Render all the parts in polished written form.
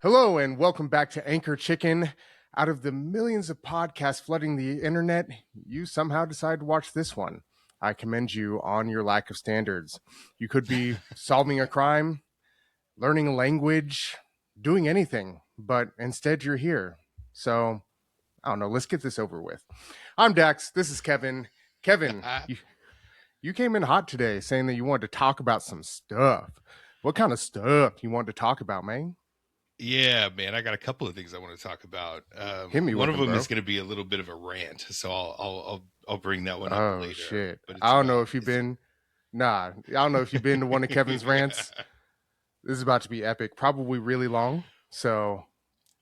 Hello and welcome back to Anchor Chicken. Out of the millions of podcasts flooding the internet, you somehow decide to watch this one. I commend you on your lack of standards. You could be solving a crime, learning a language, doing anything, but instead you're here. So, I don't know, let's get this over with. I'm Dax. This is Kevin. Kevin, you came in hot today saying that you wanted to talk about some stuff. What kind of stuff you wanted to talk about, man? Yeah, man, I got a couple of things I want to talk about. Hit me One with of them, them bro. is going to be a little bit of a rant, so I'll bring that one up Oh later. shit! But I don't know if you've been. Nah, I don't know if you've been to one of Kevin's rants. This is about to be epic. Probably really long. So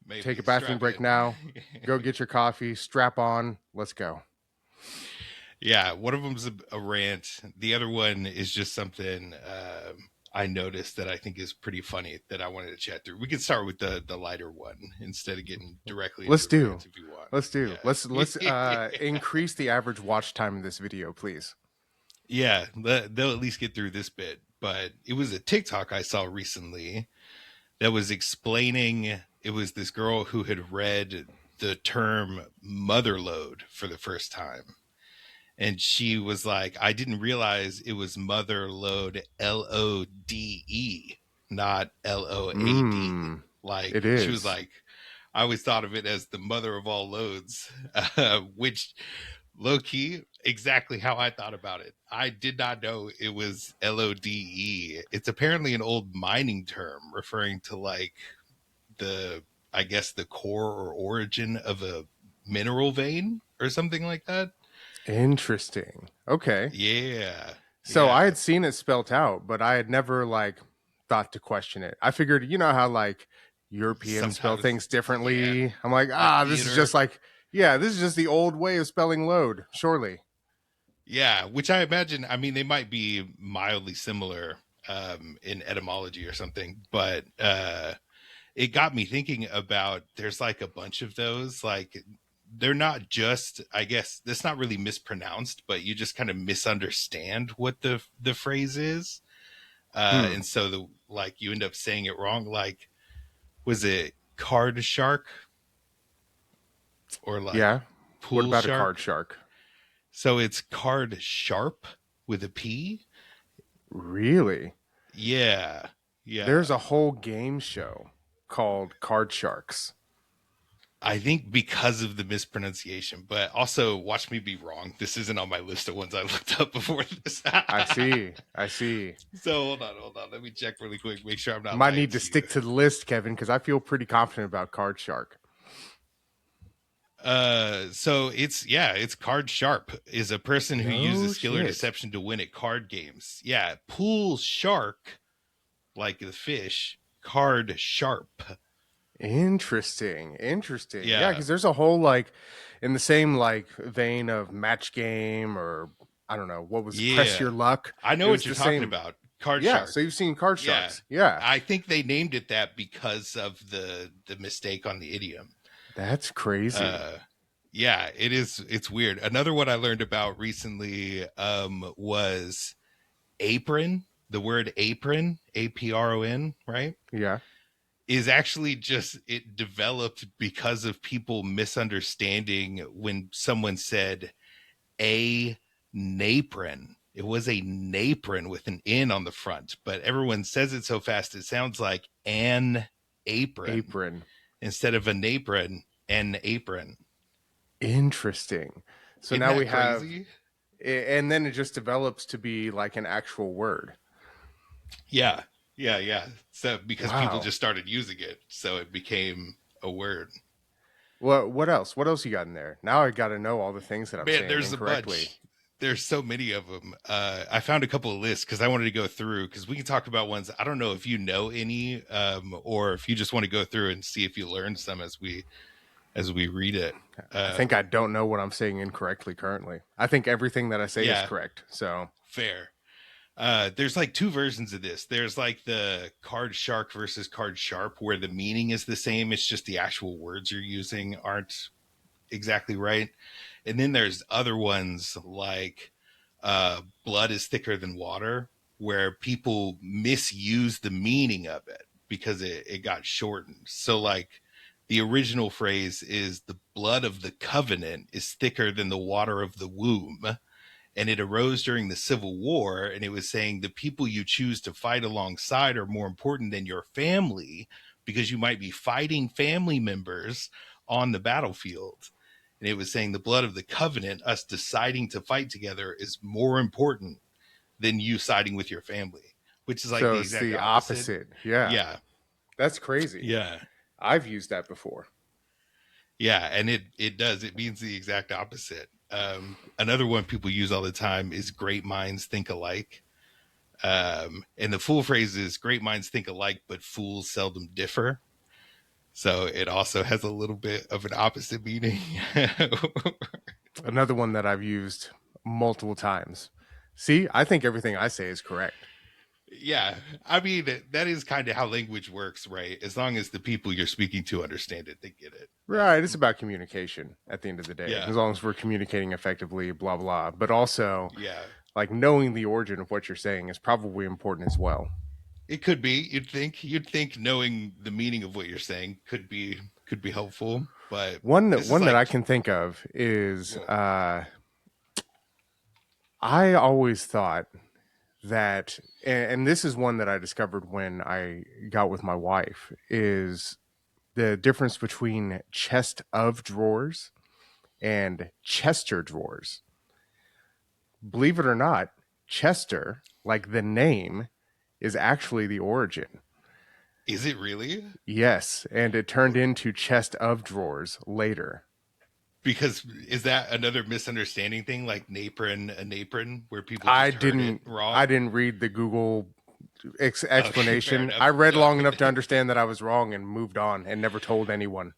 maybe take a bathroom strap break in. now. Go get your coffee. Strap on. Let's go. Yeah, one of them's a rant. The other one is just something I noticed that I think is pretty funny that I wanted to chat through. We could start with the lighter one instead of getting directly into Let's do. rants if you want. Let's do. Yeah. Let's increase the average watch time of this video, please. Yeah, they'll at least get through this bit. But it was a TikTok I saw recently that was explaining, it was this girl who had read the term motherlode for the first time. And she was like, I didn't realize it was motherlode, LODE, not LOAD. Like, it is. she was like, I always thought of it as the mother of all loads, which low key, exactly how I thought about it. I did not know it was LODE. It's apparently an old mining term referring to like I guess the core or origin of a mineral vein or something like that. Interesting. Okay. Yeah. So I Yeah. had seen it spelt out, but I had never thought to question it. I figured, you know how Europeans spell Sometimes, things differently. yeah, I'm like, like this is theater. just this is just the old way of spelling load, surely. Yeah, which I imagine, I mean, they might be mildly similar in etymology or something, but it got me thinking about there's like a bunch of those, like they're not just, I guess that's not really mispronounced, but you just kind of misunderstand what the phrase is. And so you end up saying it wrong. Like, was it card shark or like Yeah. What pool about a card shark? shark? So it's card sharp with a P. Really? Yeah. Yeah. There's a whole game show called Card Sharks. I think because of the mispronunciation, but also watch me be wrong. This isn't on my list of ones I looked up before this. I see. So hold on. Let me check really quick. Make sure I'm not Might lying need to to you. stick to the list, Kevin, because I feel pretty confident about Card Shark. So it's card sharp is a person who uses skill or shit. deception to win at card games. Yeah. Pool shark, like the fish, card sharp. Interesting. Yeah, Yeah. because there's a whole in the same vein of match game, or I don't know what was press Yeah. your luck. I know It what was you're the talking same. about. Card Yeah, shark. so you've seen Card Yeah. Sharks. Yeah. I think they named it that because of the mistake on the idiom. That's crazy. Yeah, it is. It's weird. Another one I learned about recently was apron. The word apron, apron, right? Yeah. Is actually just, it developed because of people misunderstanding when someone said a napron. It was a napron with an N on the front, but everyone says it so fast it sounds like an apron. Instead of an apron, an apron. Interesting. So Isn't now that we have, crazy? and then it just develops to be like an actual word. Yeah. So because people Wow. just started using it, so it became a word. What else? What else you got in there? Now I got to know all the things that I'm saying There's incorrectly. a bunch. There's so many of them. I found a couple of lists because I wanted to go through, because we can talk about ones. I don't know if you know any, or if you just want to go through and see if you learned some as we read it. I think I don't know what I'm saying incorrectly currently. I think everything that I say is correct. So fair. There's like two versions of this. There's like the card shark versus card sharp, where the meaning is the same. It's just the actual words you're using aren't exactly right. And then there's other ones like blood is thicker than water, where people misuse the meaning of it. because it got shortened. So like the original phrase is the blood of the covenant is thicker than the water of the womb. And it arose during the Civil War, and it was saying the people you choose to fight alongside are more important than your family because you might be fighting family members on the battlefield. And it was saying the blood of the covenant, us deciding to fight together, is more important than you siding with your family, which is like So the it's exact the opposite. opposite. Yeah. Yeah. That's crazy. Yeah. I've used that before. Yeah. And it does. It means the exact opposite. Another one people use all the time is great minds think alike. And the full phrase is great minds think alike, but fools seldom differ. So it also has a little bit of an opposite meaning. Another one that I've used multiple times. See, I think everything I say is correct. Yeah. I mean, that is kind of how language works, right? As long as the people you're speaking to understand it, they get it. Right. It's about communication at the end of the day. Yeah. As long as we're communicating effectively, blah, blah. But also, Yeah. like knowing the origin of what you're saying is probably important as well. It could be. You'd think knowing the meaning of what you're saying could be helpful. But One this is that like, I can think of is I always thought that, and this is one that I discovered when I got with my wife, is the difference between chest of drawers and Chester drawers. Believe it or not, Chester, like the name, is actually the origin. is it really? Yes, and it turned into chest of drawers later. Because is that another misunderstanding thing, like an apron, where people I just heard it didn't wrong? I didn't read the Google explanation. enough. I read Yeah. long enough to understand that I was wrong and moved on and never told anyone.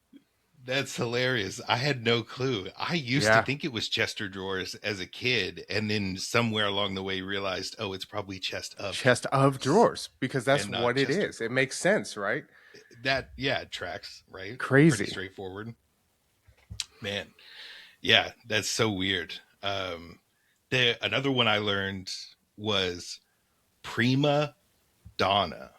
That's hilarious. I had no clue. I used to Yeah, think it was Chester drawers as a kid, and then somewhere along the way realized, oh, it's probably chest of chest of drawers because that's and not what it Chester is. It drawers. makes sense, right? That it tracks, right? Pretty Crazy. straightforward. Man. Yeah, that's so weird. Another one I learned was prima donna,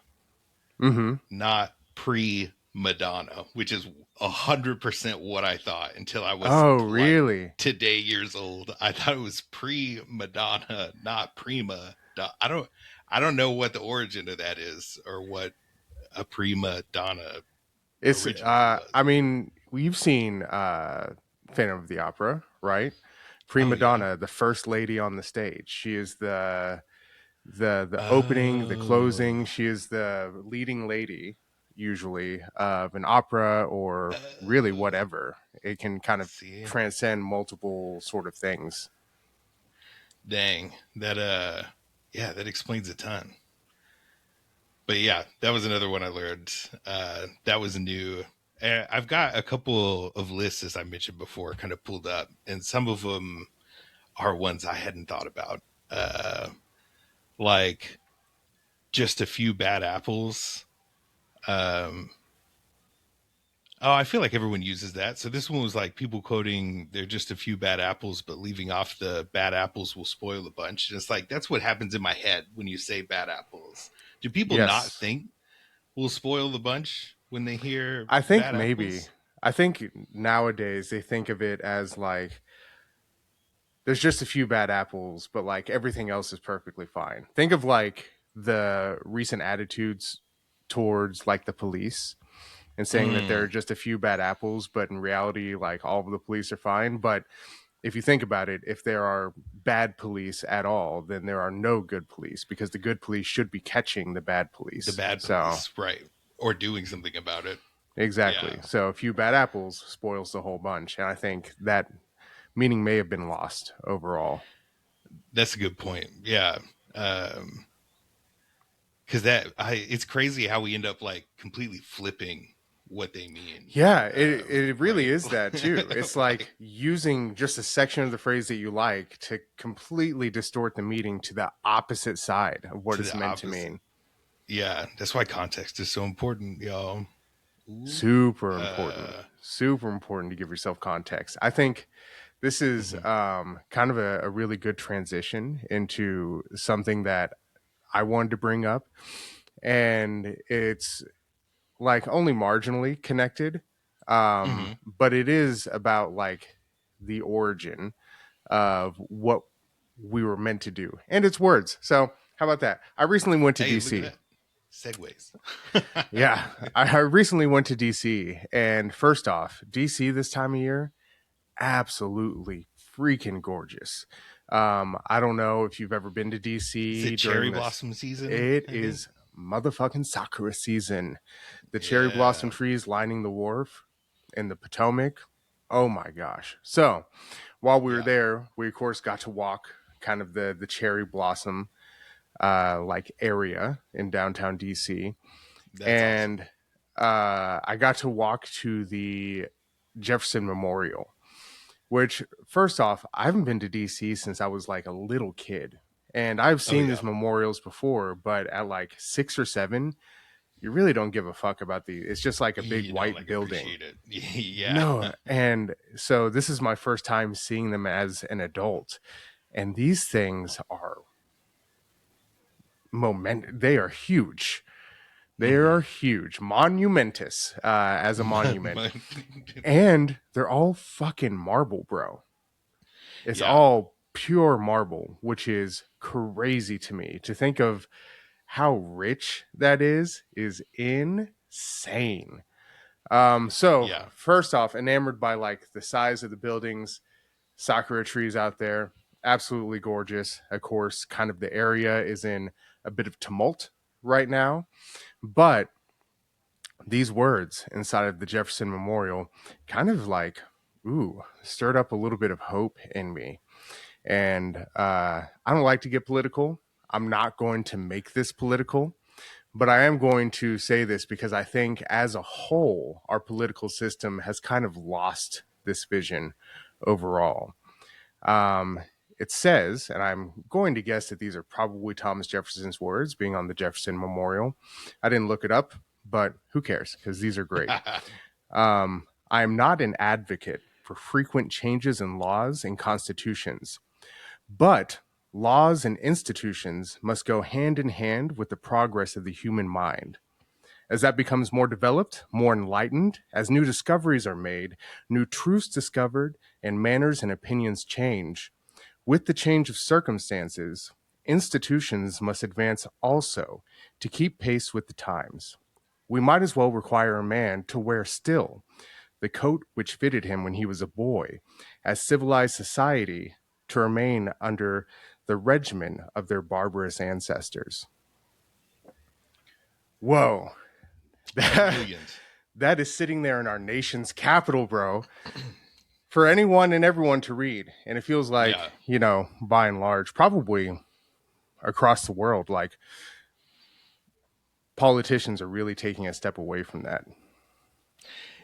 Mm-hmm. not pre-Madonna, which is 100% what I thought until I was Oh, like really? today years old. I thought it was pre-Madonna, not prima. I don't know what the origin of that is or what a prima donna It's originally was. I mean, we've seen Phantom of the Opera, right? Oh Prima yeah. donna, the first lady on the stage. She is the opening, the closing. Oh. She is the leading lady, usually, of an opera or really Oh. whatever. It can kind of See, transcend multiple sort of things. dang that. Yeah, that explains a ton. But yeah, that was another one I learned. That was new. I've got a couple of lists, as I mentioned before, kind of pulled up, and some of them are ones I hadn't thought about. Like just a few bad apples. Um, Oh, I feel like everyone uses that. So this one was like people quoting, "They're just a few bad apples, but leaving off the bad apples will spoil a bunch." And it's like that's what happens in my head when you say bad apples. Do people not Yes, think will spoil the bunch when they hear I think bad maybe. apples? I think nowadays they think of it as like there's just a few bad apples, but like everything else is perfectly fine. Think of like the recent attitudes towards like the police and saying that there are Mm, just a few bad apples, but in reality, like all of the police are fine. But if you think about it, if there are bad police at all, then there are no good police because the good police should be catching the bad the police. bad So, police, right? Or doing something about it. exactly. Yeah, So, a few bad apples spoils the whole bunch. And I think that meaning may have been lost overall. that's a good point. Yeah, because it's crazy how we end up like completely flipping what they mean. Yeah, it really Right? is that too. It's like like using just a section of the phrase that you like to completely distort the meaning to the opposite side of what to it's the meant to opposite. mean. Yeah, that's why context is so important, y'all. Ooh. Super important. Uh, Super important to give yourself context. I think this is mhm. kind of a really good transition into something that I wanted to bring up. And it's like only marginally connected. Hmm. But it is about like the origin of what we were meant to do. And it's words. So how about that? I recently went to Hey, look at DC. that. Segways. Yeah, I recently went to DC. And first off, DC this time of year, absolutely freaking gorgeous. I don't know if you've ever been to Is it DC cherry during this. blossom season? It I think. is motherfucking Sakura season. The cherry blossom Yeah. trees lining the wharf in the Potomac. Oh my gosh. So while we were Yeah. there, we of course got to walk kind of the cherry blossom like area in downtown DC. That's awesome. And I got to walk to the Jefferson Memorial, which first off, I haven't been to DC since I was like a little kid. And I've Oh seen yeah. these memorials before, but at like 6 or 7, you really don't give a fuck about the. It's just like a big You don't white like building. appreciate it. Yeah. No, and so this is my first time seeing them as an adult, and these things are They are huge. They are Hmm. huge, monumentous as a monument, and they're all fucking marble, bro. It's Yeah. all pure marble, which is crazy to me. To think of how rich that is insane. So Yeah. first off, enamored by like the size of the buildings, sakura trees out there, absolutely gorgeous. Of course, kind of the area is in a bit of tumult right now, but these words inside of the Jefferson Memorial kind of like, stirred up a little bit of hope in me. And I don't like to get political. I'm not going to make this political, but I am going to say this because I think as a whole, our political system has kind of lost this vision overall. Um, it says, and I'm going to guess that these are probably Thomas Jefferson's words being on the Jefferson Memorial. I didn't look it up, but who cares? Because these are great. I am not an advocate for frequent changes in laws and constitutions, but laws and institutions must go hand in hand with the progress of the human mind. As that becomes more developed, more enlightened, as new discoveries are made, new truths discovered, and manners and opinions change, with the change of circumstances, institutions must advance also to keep pace with the times. We might as well require a man to wear still the coat which fitted him when he was a boy, as civilized society to remain under the regimen of their barbarous ancestors. Whoa. Brilliant. That is sitting there in our nation's capital, bro, for anyone and everyone to read. And it feels like, Yeah. by and large, probably across the world, like politicians are really taking a step away from that.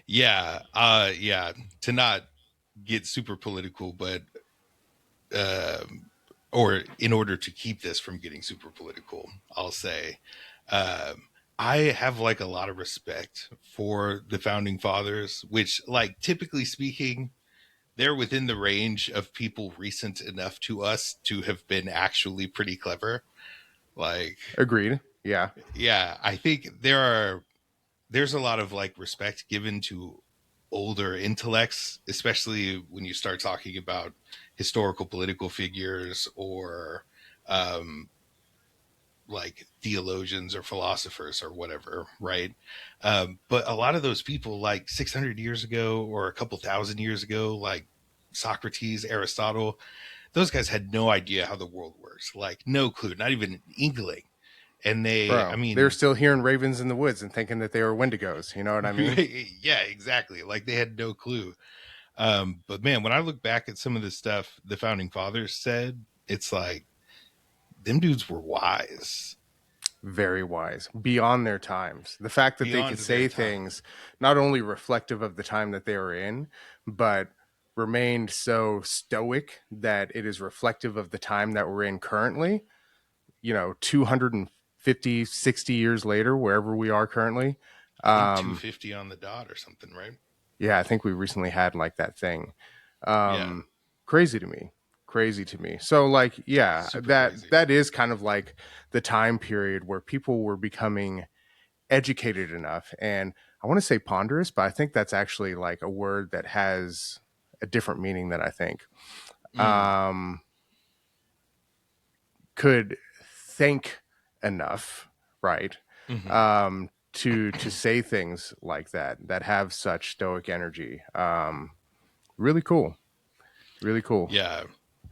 Yeah. Yeah. To not get super political, but um or in order to keep this from getting super political, I'll say, um, I have like a lot of respect for the founding fathers, which, like, typically speaking, they're within the range of people recent enough to us to have been actually pretty clever. Like, Agreed. Yeah. yeah, I think there's a lot of like respect given to older intellects, especially when you start talking about historical political figures or um, like theologians or philosophers or whatever, right? But a lot of those people, like 600 years ago or a couple thousand years ago, like Socrates, Aristotle, those guys had no idea how the world works, like no clue, not even an inkling. And I Bro, they're mean, still hearing ravens in the woods and thinking that they were wendigos. You know what I mean? yeah, exactly. Like they had no clue. But man, when I look back at some of the stuff the founding fathers said, it's like them dudes were wise Very wise, beyond their times. The fact that they beyond could their say time. things not only reflective of the time that they were in, but remained so stoic that it is reflective of the time that we're in currently, 250, 60 years later, wherever we are currently. I think Um, 250 on the dot or something, right? yeah, I think we recently had like that thing. Yeah, Um, crazy to me. Crazy to me. So like, yeah, super that crazy. that is kind of like the time period where people were becoming educated enough, and I want to say ponderous, but I think that's actually like a word that has a different meaning than I think. Mm, Um, could think enough, right? hmm. To say things like that have such stoic energy. Really cool. Really cool. Yeah,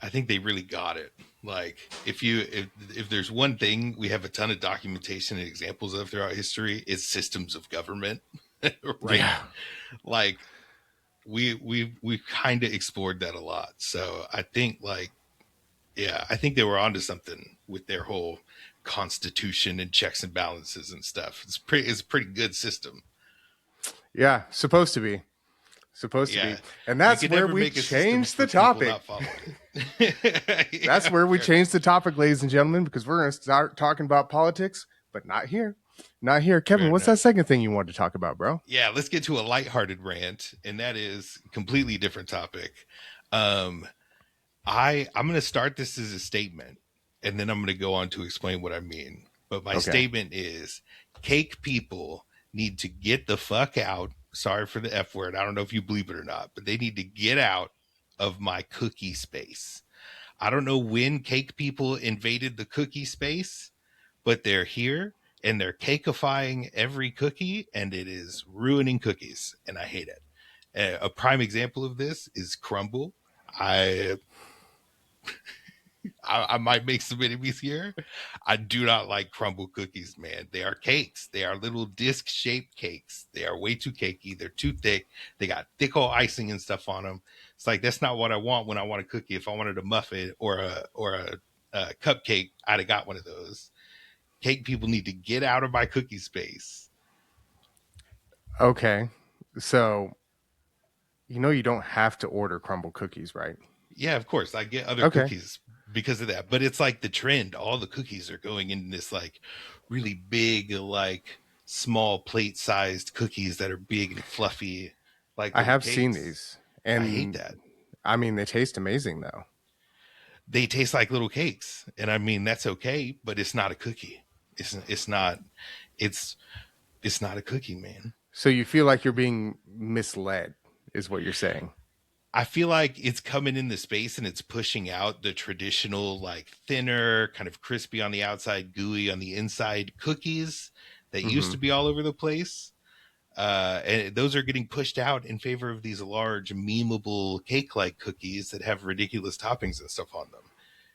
I think they really got it. Like, if there's one thing we have a ton of documentation and examples of throughout history, it's systems of government, right? Yeah. Like, we kind of explored that a lot. So I think, like, yeah, I think they were onto something with their whole constitution and checks and balances and stuff. It's a pretty good system. Yeah. Supposed to be. Supposed to be. Yeah, And you that's could where never we make a system change the for people topic. not following it. That's Yeah, where we fair enough. change the topic, ladies and gentlemen, because we're going to start talking about politics, but not here. Not here. Kevin, Fair what's that enough. second thing you wanted to talk about, bro? Yeah, let's get to a lighthearted rant, and that is a completely different topic. Um, I'm going to start this as a statement, and then I'm going to go on to explain what I mean. But my Okay. statement is, cake people need to get the fuck out. Sorry for the F word. I don't know if you believe it or not, but they need to get out of my cookie space. I don't know when cake people invaded the cookie space, but they're here and they're cake-ifying every cookie, and it is ruining cookies, and I hate it. A prime example of this is crumble. I I might make some enemies here. I do not like crumble cookies, man. They are cakes. They are little disc shaped cakes. They are way too cakey. They're too thick. They got thick old icing and stuff on them. It's like that's not what I want when I want a cookie. If I wanted a muffin or a cupcake, I'd have got one of those. Cake people need to get out of my cookie space. Okay. So, you don't have to order crumble cookies, right? Yeah, of course. I get other Okay. cookies because of that. But it's like the trend. All the cookies are going in this like really big, like small plate sized cookies that are big and fluffy, like I little have seen cakes. these. I hate And that. I mean, they taste amazing though. They taste like little cakes. And I mean that's okay, but it's not a cookie. It's not it's it's not a cookie, man. So you feel like you're being misled, is what you're saying. I feel like it's coming in the space and it's pushing out the traditional, like thinner, kind of crispy on the outside, gooey on the inside cookies that used Mm-hmm. to be all over the place. And those are getting pushed out in favor of these large, memeable cake like cookies that have ridiculous toppings and stuff on them.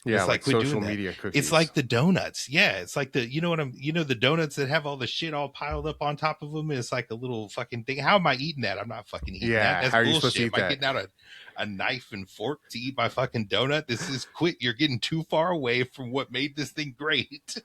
And Yeah, it's like, like quit social doing that. media It's cookies. like the donuts. Yeah. It's like the donuts that have all the shit all piled up on top of them. It's like a little fucking thing. How am I eating that? I'm not fucking eating that. Yeah, That's how are you supposed to bullshit. eat Am I that? getting out a knife and fork to eat my fucking donut? This is quit. You're getting too far away from what made this thing great.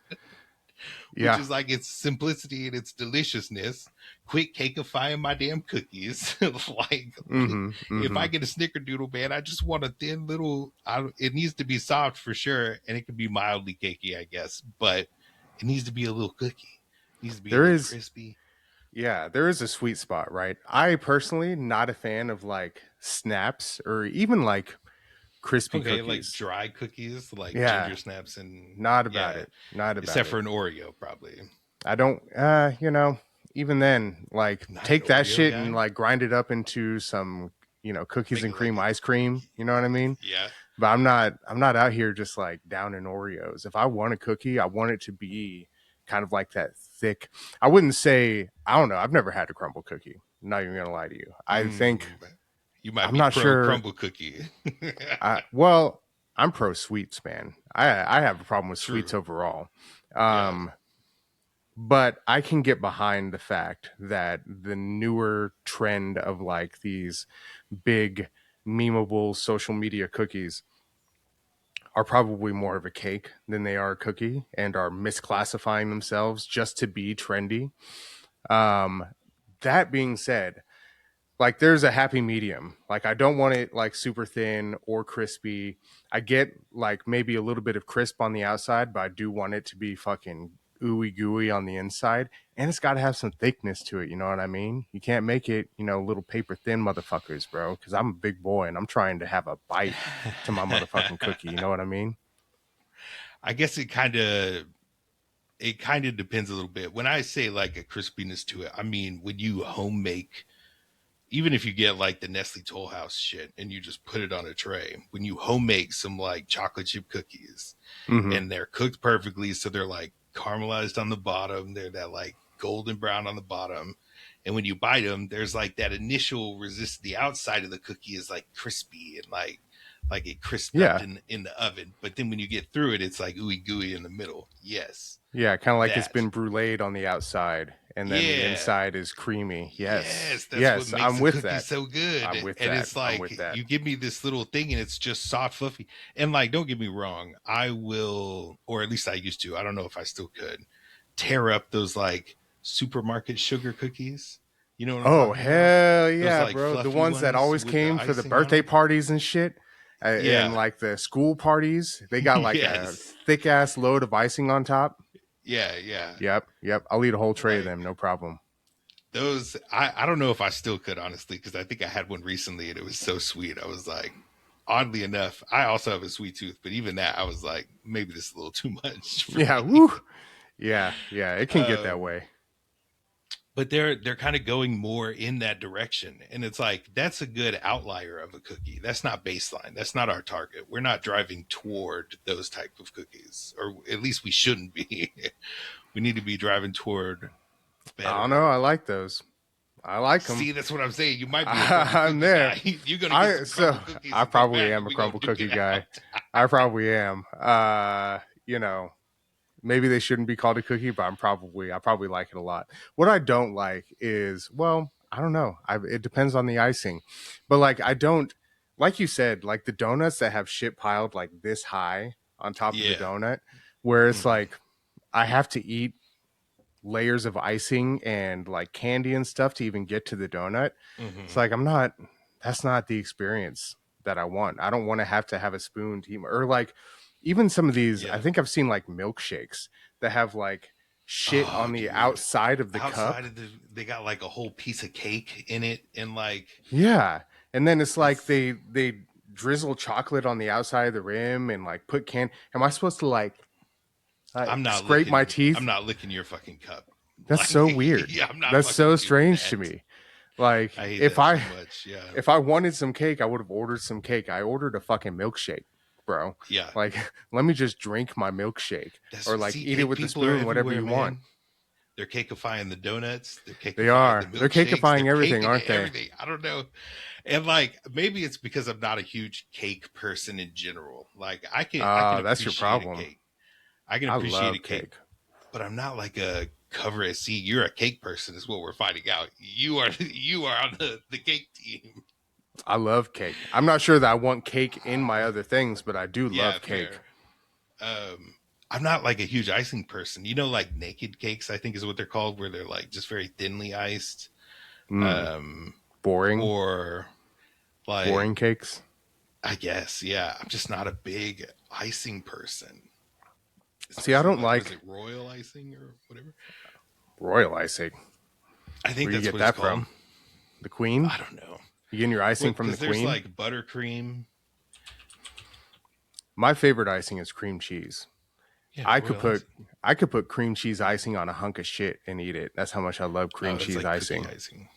Which Yeah. is like its simplicity and its deliciousness. Quit cakeifying my damn cookies. Like, Mm-hmm. if Mm-hmm. I get a snickerdoodle, man, I just want a thin little. It needs to be soft for sure, and it can be mildly cakey, I guess, but it needs to be a little cookie. It needs to be a There little is crispy. Yeah, there is a sweet spot, right? I personally not a fan of like snaps or even like crispy Okay, like cookies. dry cookies, like Yeah, ginger snaps, and not about yeah, it. Not about except it. for an Oreo, probably. I don't even then, like Not an take that Oreo shit and guy. like grind it up into some, cookies Make and it like cream ice cream, you know what I mean? yeah. But I'm not out here just like down in Oreos. If I want a cookie, I want it to be kind of like that thick. I wouldn't say I don't know. I've never had a crumble cookie. I'm not even gonna lie to you. I think Mm, you might I'm be not pro sure. crumble cookie. Well, I'm pro sweets, man. I have a problem with sweets True. overall. Yeah. Um, but I can get behind the fact that the newer trend of like these big memeable social media cookies are probably more of a cake than they are a cookie and are misclassifying themselves just to be trendy. Um, that being said, like there's a happy medium. Like I don't want it like super thin or crispy. I get like maybe a little bit of crisp on the outside, but I do want it to be fucking ooey gooey on the inside. And it's got to have some thickness to it. You know what I mean? You can't make it, little paper thin motherfuckers, bro. Because I'm a big boy and I'm trying to have a bite to my motherfucking cookie. You know what I mean? I guess it kind of it kind of depends a little bit. When I say like a crispiness to it, I mean when you home make, even if you get like the Nestle Toll House shit and you just put it on a tray, when you home make some like chocolate chip cookies Hmm. and they're cooked perfectly, so they're like caramelized on the bottom, they're that like golden brown on the bottom, and when you bite them, there's like that initial resist. The outside of the cookie is like crispy and like it crisped up Yeah. in the oven, but then when you get through it, it's like ooey gooey in the middle. Yes, Yeah, kind of like it's that. been bruleed on the outside and then the Yeah, inside is creamy. Yes. yes, that's what Yes, makes I'm the with cookie that. so I'm good. with And that. it's I'm with like that. you give me this little thing and it's just soft, fluffy. And like, don't get me wrong, I will, or at least I used to, I don't know if I still could, tear up those like supermarket sugar cookies. You know what I'm Oh, talking about? hell Those yeah, like bro. The fluffy ones that ones always with the came for the icing on birthday them. parties and shit. And Yeah. like the school parties, they got like a Yes. thick ass load of icing on top. Yeah. Yeah. Yep, yep. I'll eat a whole tray of Like them, no problem. those, I don't know if I still could, honestly, because I think I had one recently and it was so sweet. I was like, oddly enough, I also have a sweet tooth, but even that, I was like, maybe this is a little too much for Yeah, me. woo. Yeah, yeah. It can get that Um, way. but they're kind of going more in that direction, and it's like that's a good outlier of a cookie. That's not baseline. That's not our target. We're not driving toward those type of cookies, or at least we shouldn't be. We need to be driving toward I don't know. better. I like those. I like them. See, that's what I'm saying. You might be a crumble I'm cookie there. guy. You're gonna get some So crumble cookies I and come probably back, am and a we gonna crumble duke cookie it guy. out. I probably am. You know, maybe they shouldn't be called a cookie, but I probably like it a lot. What I don't like is, well, I don't know. It depends on the icing, but like I don't, like you said, like the donuts that have shit piled like this high on top of the Yeah. donut, where it's Hmm. like I have to eat layers of icing and like candy and stuff to even get to the donut. It's Hmm. like I'm not. That's not the experience that I want. I don't want to have a spoon to eat, or like even some of these. I Yeah. think I've seen like milkshakes that have like shit Oh, on the dude. outside of the cup. Outside of they got like a whole piece of cake in it, and like Yeah, and then it's like it's. they drizzle chocolate on the outside of the rim and like put can. Am I supposed to like scrape my I'm teeth? not licking your fucking cup. That's Like, so weird. yeah, I'm not That's fucking so doing strange to that. me. Like I hate that so much. Yeah. if I wanted some cake, I would have ordered some cake. I ordered a fucking milkshake, bro. Yeah. Like, let me just drink my milkshake That's or like see, eat it cake with the people are spoon, whatever everywhere, you want. man. They're cake-ifying the donuts. They're They cake-ifying the are. They're milkshakes. They're cake-ifying everything, caking aren't they? everything. I don't know. And like maybe it's because I'm not a huge cake person in general. Like I can That's your appreciate a problem. cake. I can I appreciate a love cake, cake. but I'm not like a cover it. See, you're a cake person, is what we're finding out. You are you are on the cake team. I love cake. I'm not sure that I want cake in my other things, but I do Yeah, love cake. fair. Um, I'm not like a huge icing person. You know, like naked cakes, I think is what they're called, where they're like just very thinly iced. Mm, Um, boring. or like Boring cakes. I guess, yeah. I'm just not a big icing person. See, I Especially don't like was like it royal icing or whatever? royal icing. I think Where you that's get what it's that called. from? The queen? I don't know. You getting your icing What from the because there's queen? like buttercream. My favorite icing is cream cheese. Yeah, I could royal put icing. I could put cream cheese icing on a hunk of shit and eat it. That's how much I love cream Oh, that's cheese like cookie icing. icing.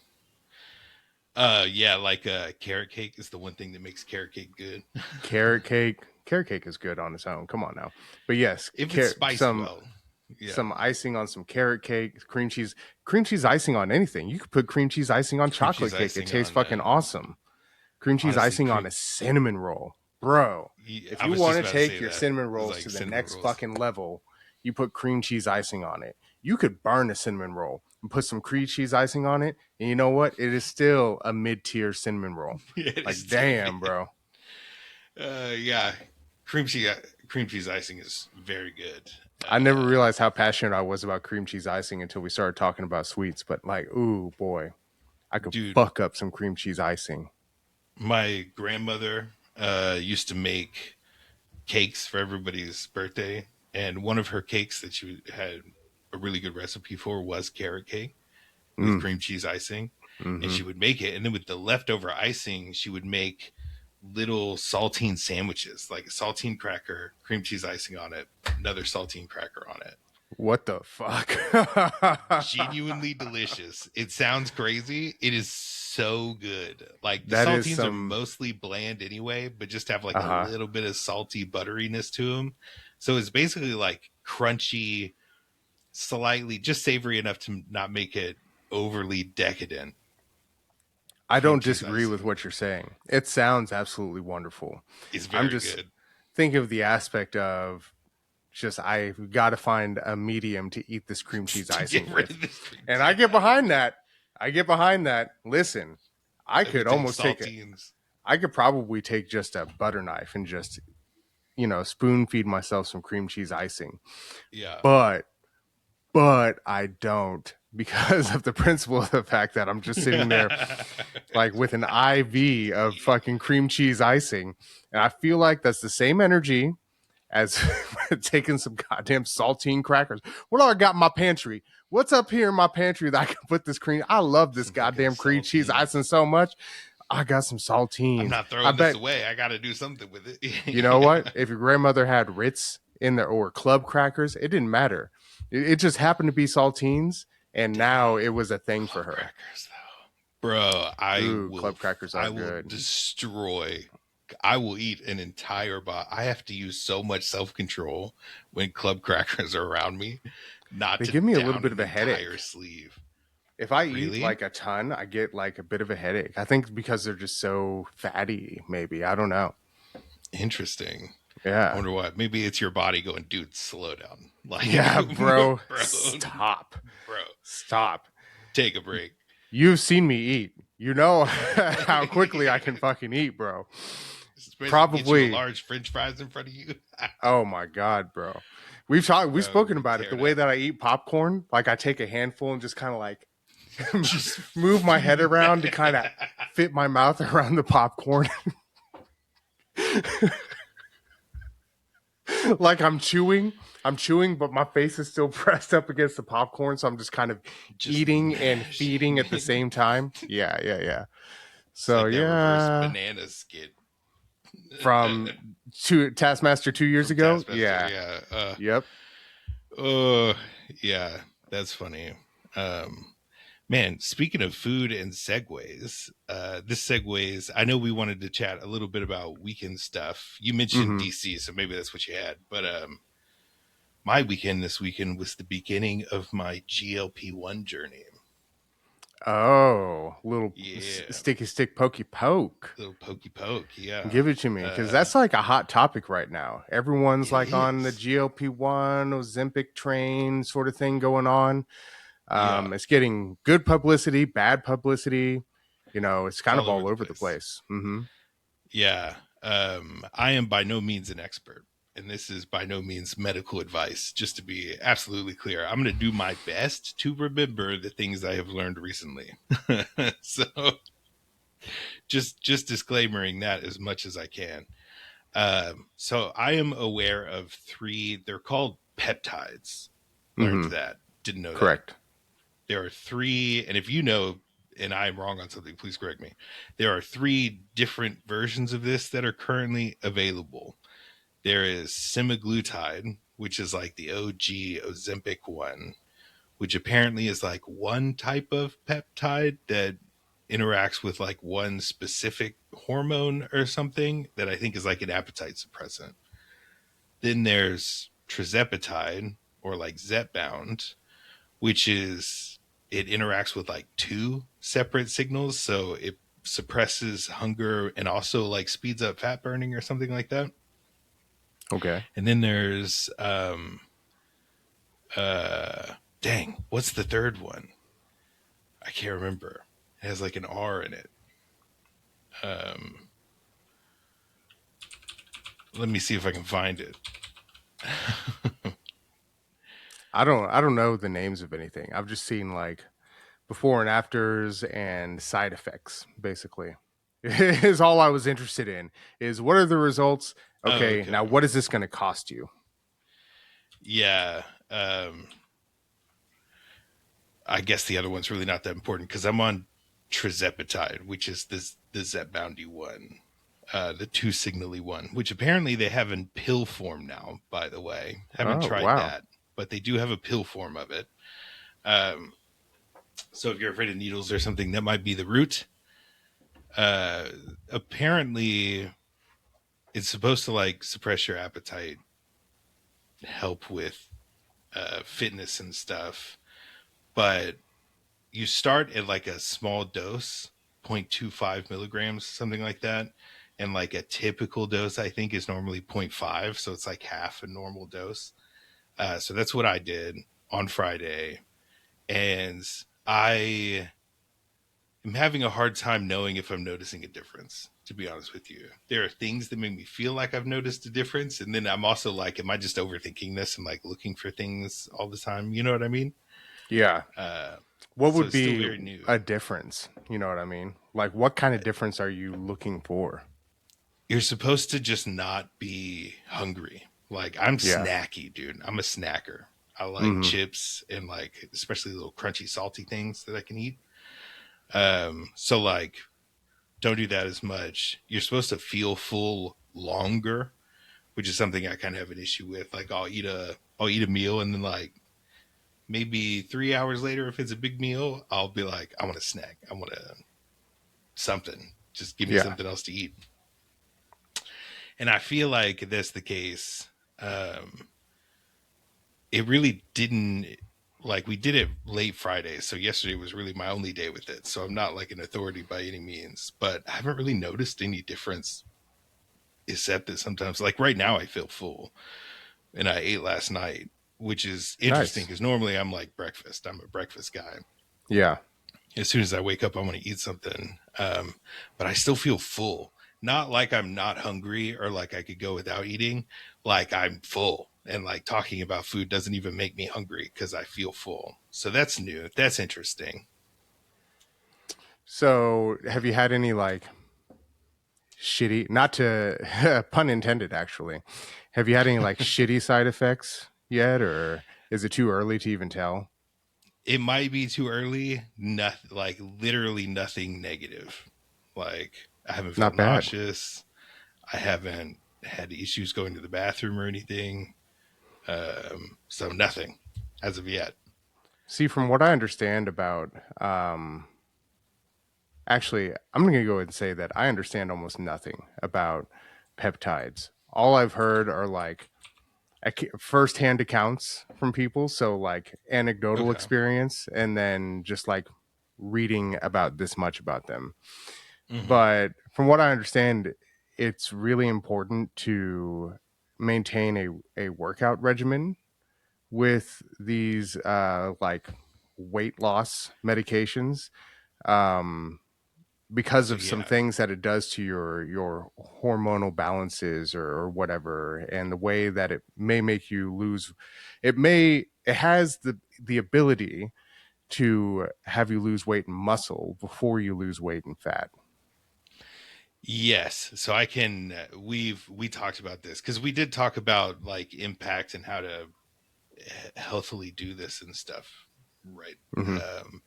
Yeah, like carrot cake is the one thing that makes carrot cake good. Carrot cake is good on its own. Come on now. But yes, If it's spiced well. Yeah. some icing on some carrot cake, cream cheese icing on anything. You could put cream cheese icing on Cream chocolate cheese cake. It icing tastes on fucking awesome. Cream cheese honestly icing on cream. a cinnamon roll. Bro, if I you was just want to about to take say your that. cinnamon It was rolls like to the cinnamon next rolls. fucking level, you put cream cheese icing on it. You could burn a cinnamon roll and put some cream cheese icing on it. And you know what? It is still a mid-tier cinnamon roll. It is Like, still damn, mid. bro. Yeah, cream cheese cream cheese icing is very good. I never Uh, realized how passionate I was about cream cheese icing until we started talking about sweets. But like, ooh boy, I could dude, fuck up some cream cheese icing. my grandmother used to make cakes for everybody's birthday, and one of her cakes that she had a really good recipe for was carrot cake with Mm, cream cheese icing, and mm-hmm. she would make it, and then with the leftover icing, she would make little saltine sandwiches, like a saltine cracker, cream cheese icing on it, another saltine cracker on it. What the fuck? Genuinely delicious. It sounds crazy. It is so good. Like the That is saltines are some. mostly bland anyway, but just have like Uh a huh. little bit of salty butteriness to them. So it's basically like crunchy, slightly just savory enough to not make it overly decadent. I Cream don't cheese disagree with icing what you're saying. It sounds absolutely wonderful. is I'm very just good. thinking of the aspect of just I've got to find a medium to eat this cream cheese To get icing rid with. of this cream And I cheese get behind icing. that. I get behind that. Listen, I could Everything almost take it. saltines. I could probably take just a butter knife and just, spoon feed myself some cream cheese icing. Yeah. But I don't because of the principle of the fact that I'm just sitting there like with an IV of fucking cream cheese icing. And I feel like that's the same energy as taking some goddamn saltine crackers. What do I got in my pantry? What's up here in my pantry that I can put this cream? I love this Some fucking goddamn cream cheese saltines. icing so much. I got some I'm saltines. not I throwing this bet, away. I got to do something with you know it. what? If your grandmother had Ritz in there or club crackers, it didn't matter. It just happened to be saltines. And now Dang, it was a thing for club her. crackers though, bro. Ooh, club crackers are I will good. destroy. I will eat an entire box. I have to use so much self control when club crackers are around me, not They to give me a little down bit of an a entire headache. sleeve. If I eat Really like a ton, I get like a bit of a headache. I think because they're just so fatty, maybe. I don't know. interesting. I Yeah. wonder what. Maybe it's your body going, dude, slow down. Like, Yeah, bro. bro, Stop. bro, Stop. take a break. You've seen me eat. You know how quickly I can fucking eat, bro. Especially get you a Probably. large French fries in front of you. Oh my god, bro. We've Bro, spoken you about it. tear The it way up. that I eat popcorn, like I take a handful and just kind of like Just move my head around to kind of fit my mouth around the popcorn. Like I'm chewing, but my face is still pressed up against the popcorn, so I'm just kind of just eating and feeding mashing. at the same time. Yeah, yeah, yeah. It's So like that reverse yeah, banana skit from Taskmaster 2 years from ago. Taskmaster. Yeah, Yeah. yep. Oh, yeah. That's funny. Um, Man, speaking of food and segues, this segues. I know we wanted to chat a little bit about weekend stuff. You mentioned Hmm. DC, so maybe that's what you had. But my weekend this weekend was the beginning of my GLP-1 journey. Oh, little Yeah, sticky stick pokey poke. little pokey poke. Yeah, Give it to me because uh, that's like a hot topic right now. Everyone's it like on the is. GLP-1 Ozempic train sort of thing going on. Yeah, It's getting good publicity, bad publicity. It's it's kind all of over all the over the place. place. Hmm. Yeah. I am by no means an expert, and this is by no means medical advice, just to be absolutely clear. I'm going to do my best to remember the things I have learned recently. So just disclaimering that as much as I can. So I am aware of three, they're called peptides. Learned Hmm. that. Didn't know that. Correct. There are three, and if you know, and I'm wrong on something, please correct me. There are three different versions of this that are currently available. There is semaglutide, which is like the OG Ozempic one, which apparently is like one type of peptide that interacts with like one specific hormone or something that I think is like an appetite suppressant. Then there's trizepatide or like Zepbound, which is it interacts with like two separate signals, so it suppresses hunger and also like speeds up fat burning or something like that. Okay. And then there's dang, what's the third one? I can't remember. It has like an R in it. Um, Let me see if I can find it. I don't know the names of anything. I've just seen like before and afters and side effects, basically. Is all I was interested in. Is what are the results? Oh, Okay, okay. now what is this going to cost you? Yeah. I guess the other one's really not that important because I'm on trizepatide, which is the Zepboundy one, the two signally one, which apparently they have in pill form now. By the way, haven't Oh tried wow. that. but they do have a pill form of it. Um, so if you're afraid of needles or something, that might be the root. Uh, Apparently, it's supposed to like suppress your appetite, help with fitness and stuff, but you start at like a small dose, 0.25 milligrams, something like that. And like a typical dose, I think, is normally zero point 0.5. So it's like half a normal dose. So that's what I did on Friday. And I am having a hard time knowing if I'm noticing a difference, to be honest with you. There are things that make me feel like I've noticed a difference. And then I'm also like, am I just overthinking this and like looking for things all the time? You know what I mean? Yeah. Uh, What so would it's still be very new. a difference? You know what I mean? Like, what kind of difference are you looking for? You're supposed to just not be hungry. Like I'm Yeah. snacky, dude. I'm a snacker. I like Hmm. chips and like especially little crunchy, salty things that I can eat. So like don't do that as much. You're supposed to feel full longer, which is something I kind of have an issue with. Like I'll eat a meal and then like maybe 3 hours later, if it's a big meal, I'll be like, I want a snack. I want something. Just give me Yeah. something else to eat. And I feel like that's the case. It really didn't, like we did it late Friday, so yesterday was really my only day with it. So I'm not like an authority by any means, but I haven't really noticed any difference, except that sometimes, like right now, I feel full, and I ate last night, which is interesting Nice. because normally I'm like breakfast. I'm a breakfast guy. Yeah. As soon as I wake up, I want to eat something, but I still feel full. Not like I'm not hungry or like I could go without eating. Like I'm full, and like talking about food doesn't even make me hungry because I feel full. So that's new. That's interesting. So, have you had any like shitty, not to pun intended, actually, have you had any like shitty side effects yet, or is it too early to even tell? It might be too early. Nothing, like literally nothing negative. Like I haven't felt Not bad. nauseous. I haven't had issues going to the bathroom or anything. So nothing as of yet. See, from what I understand about, actually, I'm going to go ahead and say that I understand almost nothing about peptides. All I've heard are like firsthand accounts from people, so like anecdotal Okay. experience, and then just like reading about this much about them. Hmm. But from what I understand, it's really important to maintain a workout regimen with these like weight loss medications, um, because So of some yeah, things that it does to your hormonal balances or whatever, and the way that it may make you lose. It has the ability to have you lose weight in muscle before you lose weight in fat. yes. So I can. We talked about this because we did talk about like impact and how to healthily do this and stuff, right? Hmm. Um,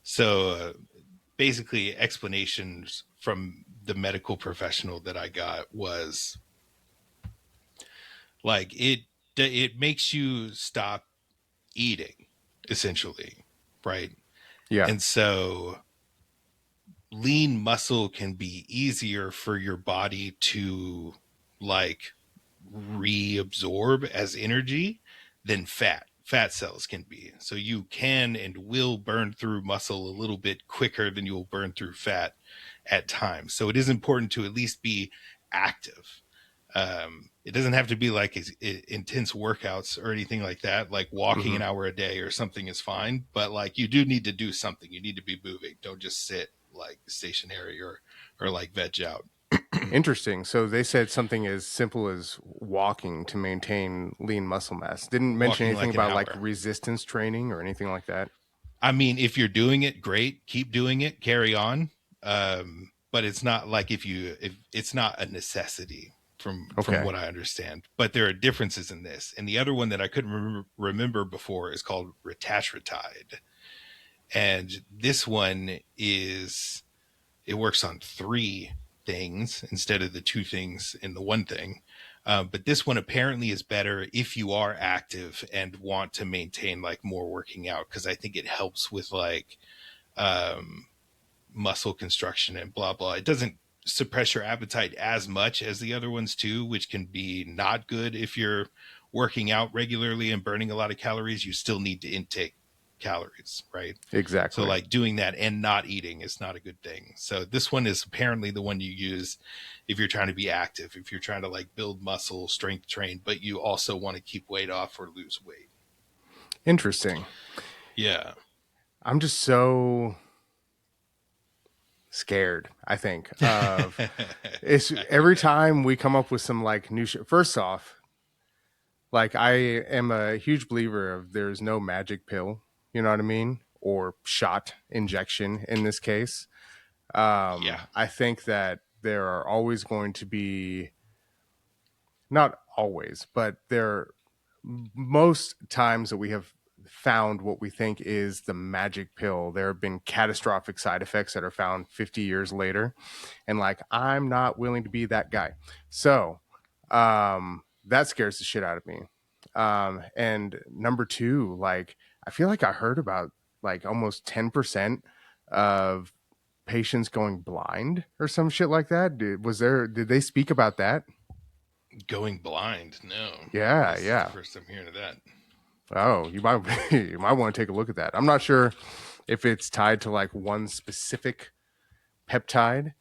so basically, explanations from the medical professional that I got was like it makes you stop eating essentially, right? Yeah. And so lean muscle can be easier for your body to like reabsorb as energy than fat cells can be. So you can and will burn through muscle a little bit quicker than you'll burn through fat at times. So it is important to at least be active. It doesn't have to be like intense workouts or anything like that. Like walking Hmm. an hour a day or something is fine, but like you do need to do something. You need to be moving. Don't just sit like stationary or like veg out. Interesting. So they said something as simple as walking to maintain lean muscle mass. Didn't mention Walking anything like an about like hour. resistance training or anything like that. I mean, if you're doing it, great. Keep doing it. Carry on. But it's not like if it's not a necessity from Okay. what I understand. But there are differences in this. And the other one that I couldn't remember before is called retatrutide. And this one is it works on three things instead of the two things in the one thing. But this one apparently is better if you are active and want to maintain like more working out, because I think it helps with like muscle construction and blah blah. It doesn't suppress your appetite as much as the other ones too, which can be not good if you're working out regularly and burning a lot of calories. You still need to intake calories, right? So Exactly. like doing that and not eating is not a good thing. So this one is apparently the one you use if you're trying to be active, if you're trying to like build muscle, strength train, but you also want to keep weight off or lose weight. Interesting. Yeah. I'm just so scared, I think, of it's every time we come up with some like new first off, like I am a huge believer of there's no magic pill, you know what I mean? Or shot injection in this case. Yeah. I think that there are always going to be, not always, but there most times that we have found what we think is the magic pill, there have been catastrophic side effects that are found 50 years later. And like, I'm not willing to be that guy. So that scares the shit out of me. And number two, like, I feel like I heard about like almost 10% of patients going blind or some shit like that. Did they speak about that? Going blind? No. Yeah, This is the yeah. first I'm hearing of that. Oh, you might you might want to take a look at that. I'm not sure if it's tied to like one specific peptide,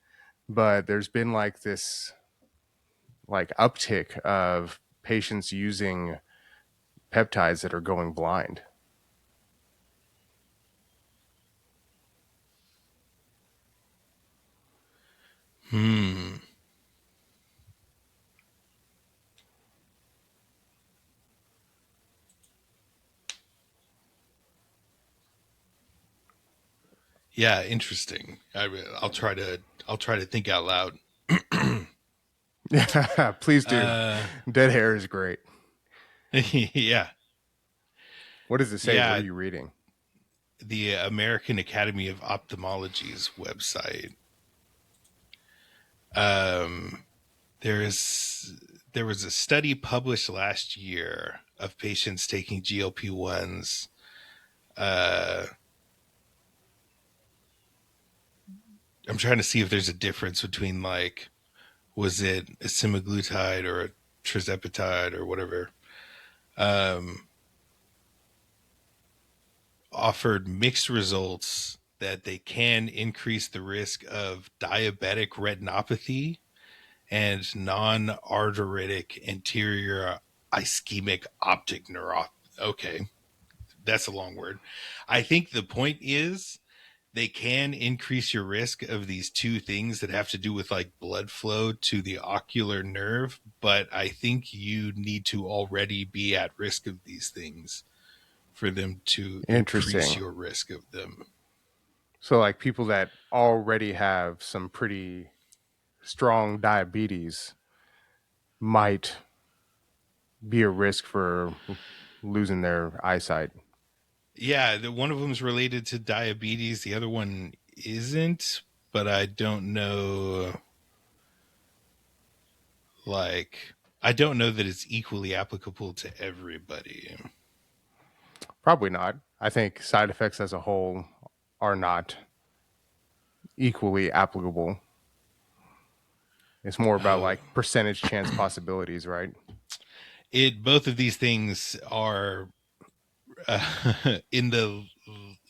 but there's been like this like uptick of patients using peptides that are going blind. Hmm. Yeah, interesting. I'll try to think out loud. Yeah, please do. uh Dead hair is great. yeah. What does it say? What are Yeah, you reading? the American Academy of Ophthalmology's website. Um there is there was a study published last year of patients taking GLP-1s. uh I'm trying to see if there's a difference between like, was it a semaglutide or a tirzepatide or whatever, um, offered mixed results that they can increase the risk of diabetic retinopathy and non-arteritic anterior ischemic optic neuropathy. Okay, that's a long word. I think the point is they can increase your risk of these two things that have to do with like blood flow to the ocular nerve, but I think you need to already be at risk of these things for them to increase Interesting. your risk of them. So like people that already have some pretty strong diabetes might be a risk for losing their eyesight. Yeah, one of them is related to diabetes, the other one isn't, but I don't know, like, I don't know that it's equally applicable to everybody. Probably not. I think side effects as a whole are not equally applicable. It's more about Oh, like percentage chance possibilities, right? it both of these things are in the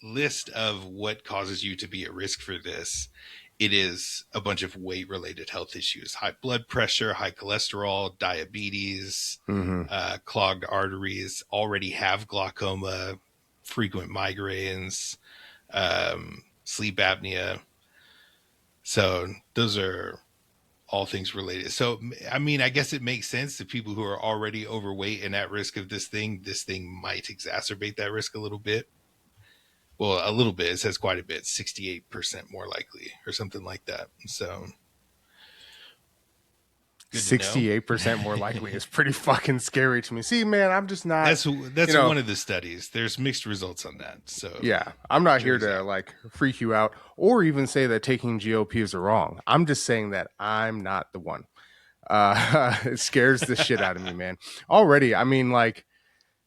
list of what causes you to be at risk for this. It is a bunch of weight related health issues: high blood pressure, high cholesterol, diabetes, Mm-hmm. clogged arteries, already have glaucoma, frequent migraines, sleep apnea. So those are all things related. So, I mean, I guess it makes sense that people who are already overweight and at risk of this thing might exacerbate that risk a little bit. Well, a little bit. It says quite a bit, 68% more likely or something like that. So good to know. 68% more likely is pretty fucking scary to me. See, man, I'm just not, you That's know, one of the studies. There's mixed results on that. So yeah, I'm not here jury's to out. like freak you out or even say that taking GOP is wrong. I'm just saying that I'm not the one. It scares the shit out of me, man. Already, I mean, like,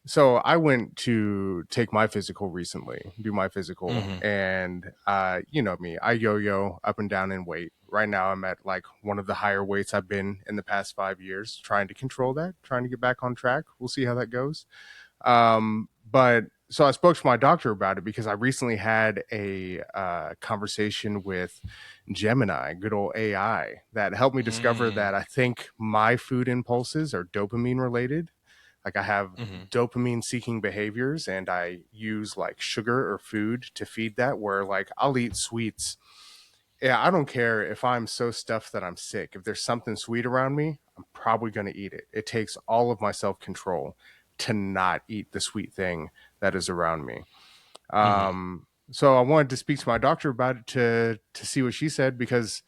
so I went to take my physical recently, do my physical, Hmm. and you know me, I yo-yo up and down in weight. Right now, I'm at like one of the higher weights I've been in the past 5 years, trying to control that, trying to get back on track. We'll see how that goes. But so I spoke to my doctor about it because I recently had a conversation with Gemini, good old AI, that helped me discover Mm. that I think my food impulses are dopamine related. Like I have Hmm. dopamine seeking behaviors and I use like sugar or food to feed that, where like I'll eat sweets. Yeah, I don't care if I'm so stuffed that I'm sick. If there's something sweet around me, I'm probably going to eat it. It takes all of my self control to not eat the sweet thing that is around me. Hmm. So I wanted to speak to my doctor about it to see what she said, because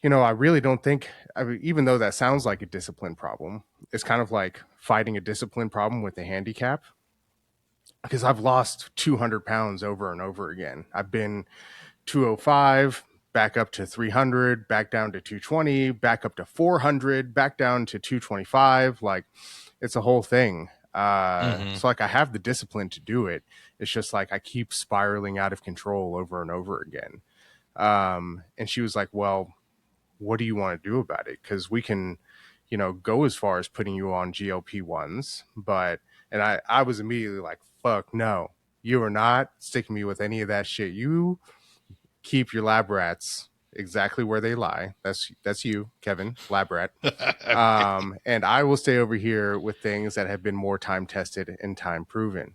you know I really don't think, I mean, even though that sounds like a discipline problem, it's kind of like fighting a discipline problem with a handicap, because I've lost 200 pounds over and over again. I've been 205, back up to 300, back down to 220, back up to 400, back down to 225. Like it's a whole thing. Hmm. So like I have the discipline to do it. It's just like I keep spiraling out of control over and over again. And she was like, well, what do you want to do about it? Because we can, you know, go as far as putting you on GLP-1s, but, and I was immediately like, fuck no, you are not sticking me with any of that shit. You keep your lab rats exactly where they lie. That's you, Kevin, lab rat. Okay. And I will stay over here with things that have been more time tested and time proven.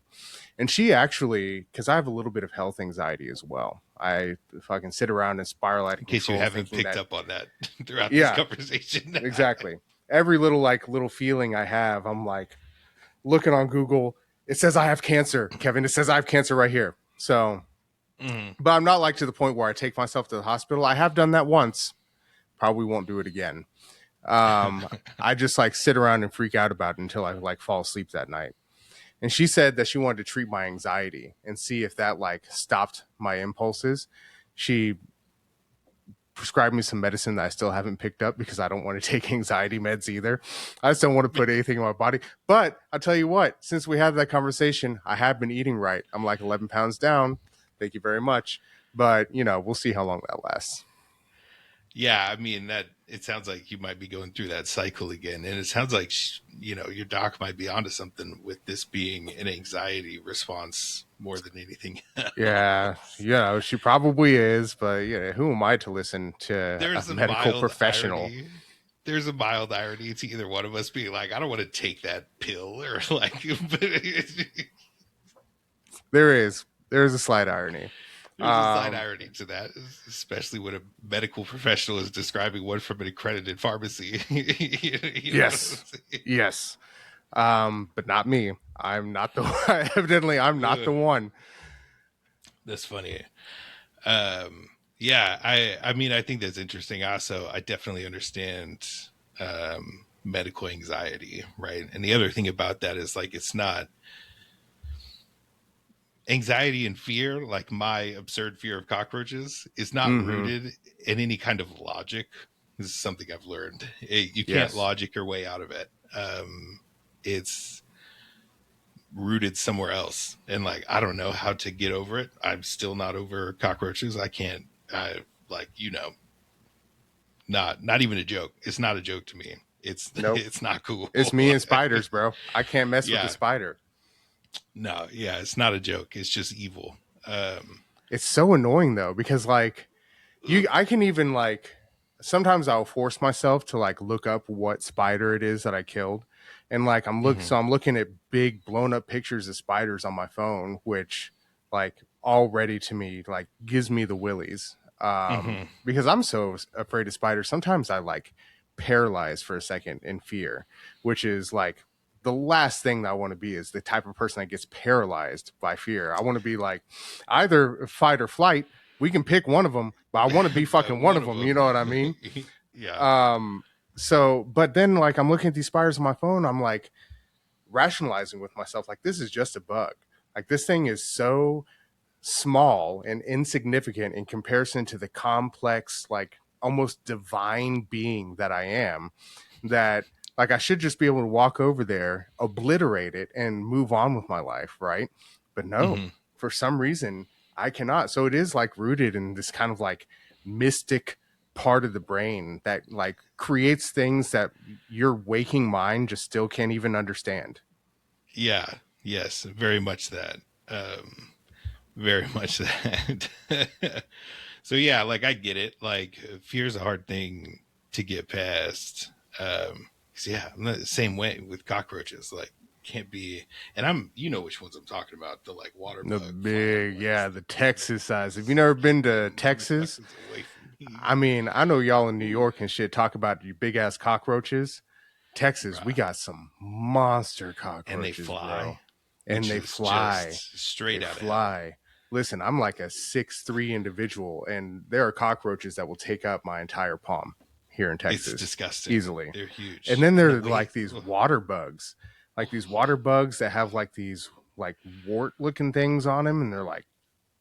And she actually, because I have a little bit of health anxiety as well. I fucking sit around and spiral out of In case you control, haven't thinking picked that, up on that throughout this yeah, conversation. exactly. Every little feeling I have, I'm like looking on Google. It says I have cancer, Kevin. It says I have cancer right here. So, Hmm. but I'm not like to the point where I take myself to the hospital. I have done that once. Probably won't do it again. Um, I just like sit around and freak out about it until I like fall asleep that night. And she said that she wanted to treat my anxiety and see if that like stopped my impulses. She prescribed me some medicine that I still haven't picked up because I don't want to take anxiety meds either. I just don't want to put anything in my body. But I'll tell you what, since we had that conversation, I have been eating right. I'm like 11 pounds down. Thank you very much. But, you know, we'll see how long that lasts. Yeah, I mean that it sounds like you might be going through that cycle again, and it sounds like your doc might be onto something with this being an anxiety response more than anything Yeah, else. you know, she probably is, but you know, who am I to listen to a There's a medical mild professional? irony. There's a mild irony to either one of us being like, I don't want to take that pill, or like, There is a slight irony. there's a slight Um, irony to that, especially when a medical professional is describing one from an accredited pharmacy. You know what I'm yes, saying? yes, but not me. I'm not the evidently I'm not the one. That's funny. Um, yeah, I mean, I think that's interesting. Also, I definitely understand medical anxiety, right? And the other thing about that is like it's not anxiety and fear, like my absurd fear of cockroaches, is not Mm-hmm. rooted in any kind of logic. This is something I've learned. You can't Yes. logic your way out of it. It's rooted somewhere else, and like I don't know how to get over it. I'm still not over cockroaches. I can't. I like not even a joke. It's not a joke to me. It's Nope. it's not cool. It's me and spiders, bro. I can't mess with the Yeah, spider. no, yeah, it's not a joke. It's just evil. It's so annoying though, because like I can even like sometimes I'll force myself to like look up what spider it is that I killed. And like Mhm. I'm looking at big blown up pictures of spiders on my phone, which like already to me like gives me the willies. Mhm. Because I'm so afraid of spiders. Sometimes I like paralyzed for a second in fear, which is like the last thing that I want to be is the type of person that gets paralyzed by fear. I want to be like either fight or flight. We can pick one of them, but I want to be But fucking one one of of them. You know what I them, mean? yeah. Um, so, but then like I'm looking at these spiders on my phone, I'm like rationalizing with myself, like this is just a bug. Like this thing is so small and insignificant in comparison to the complex like almost divine being that I am, that like I should just be able to walk over there, obliterate it, and move on with my life, right? But no, Mm-hmm. for some reason I cannot. So it is like rooted in this kind of like mystic part of the brain that like creates things that your waking mind just still can't even understand. Yeah. Yes. Very much that. Very much that. So yeah, like I get it. Like fear's a hard thing to get past. 'Cause, yeah, I'm the same way with cockroaches. Like can't be, and you know which ones I'm talking about. The like water The bug flying big, ones, yeah, the the big Texas size. If you never been to Texas, motherfuckers away from I me. mean, I know y'all in New Ooh, York and shit talk about you big ass cockroaches. Texas, we bruh. got some monster And they cockroaches, bro. fly, And which they is fly. just They straight out of hell. fly. Listen, I'm like a 6'3" individual, and there are cockroaches that will take up my entire palm here in It's Texas disgusting. easily. They're And huge, then and there the are like weight. these Ugh. water bugs, like these water bugs that have like these like wart looking things on them, and they're like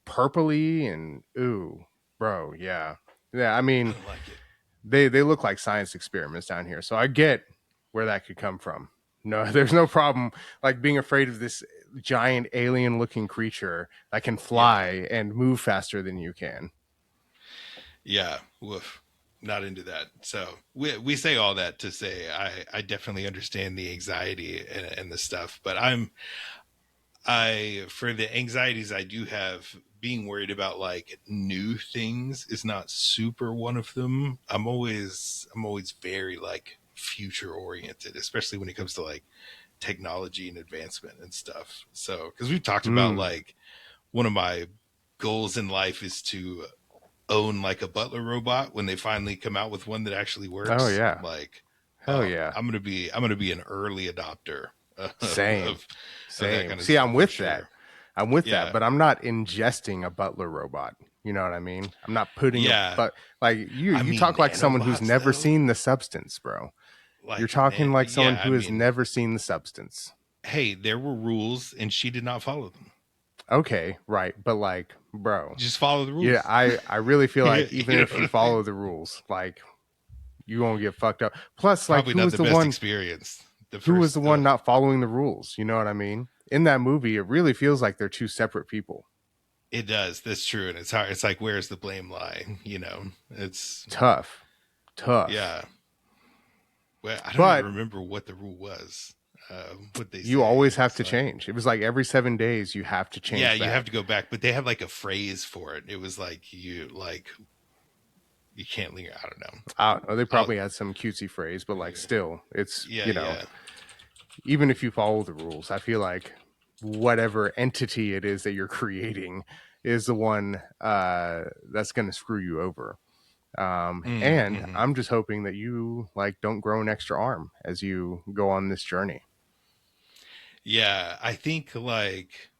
purpley and ooh, bro, yeah. Yeah, I I mean, don't like it. they look like science experiments down here. So I get where that could come from. No, there's no problem like being afraid of this giant alien looking creature that can Yeah, fly and move faster than you can. yeah. Woof. Not into that. So we say all that to say I definitely understand the anxiety and the stuff, but I for the anxieties I do have, being worried about like new things is not super one of them. I'm always very like future oriented, especially when it comes to like technology and advancement and stuff. So because we've talked about Mm. like one of my goals in life is to own like a butler robot when they finally come out with one that actually Oh works. yeah. Like, Hell yeah. I'm gonna be an early adopter Same. of that Same. kind of See, I'm stuff for with that. sure. I'm with that, Yeah, but I'm not ingesting a butler robot. You know what I mean? I'm not putting a yeah. but like you I you mean talk like someone who's nanobots never though. seen the substance, bro. You're Like, talking like someone yeah. I who has mean, never seen the substance. hey, there were rules and she did not follow them. Okay, right, but like, bro, Just follow the yeah, rules. I really feel like even You know if what you I'm saying? follow the rules, like you won't get fucked up. Plus, like, Probably not the best experience. The who was first, the one not following the rules? You know what I mean? In that movie, it really feels like they're two separate people. it does. That's true, and it's hard. It's like, where's the blame lie? You know, it's Tough, tough. yeah. Well, I don't even But remember what the rule was. What they you say. always have It's to like, change. It was like every 7 days you have to yeah, change you have back. to go back, but they had like a phrase for it. It was like you can't linger. I don't know. I don't know. They I'll, probably had some cutesy phrase, but like still, it's yeah, yeah, even if you follow the rules, I feel like whatever entity it is that you're creating is the one that's going to screw you over. And mm-hmm. I'm just hoping that you like don't grow an extra arm as you go on this journey. Yeah. I think like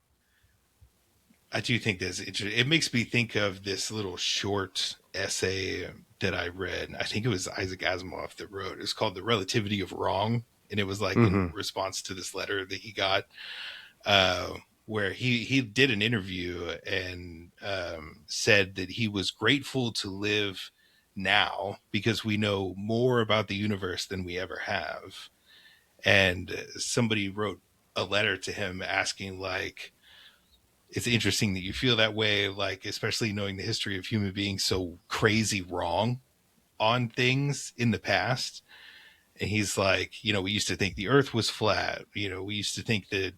I do think this. It makes me think of this little short essay that I read. I think it was Isaac Asimov that wrote. It's called "The Relativity of Wrong," and it was like in Mm-hmm. response to this letter that he got, uh, where he did an interview and said that he was grateful to live now because we know more about the universe than we ever have. And somebody wrote a letter to him asking like, it's interesting that you feel that way, like especially knowing the history of human beings so crazy wrong on things in the past. And he's like, we used to think the earth was flat, we used to think that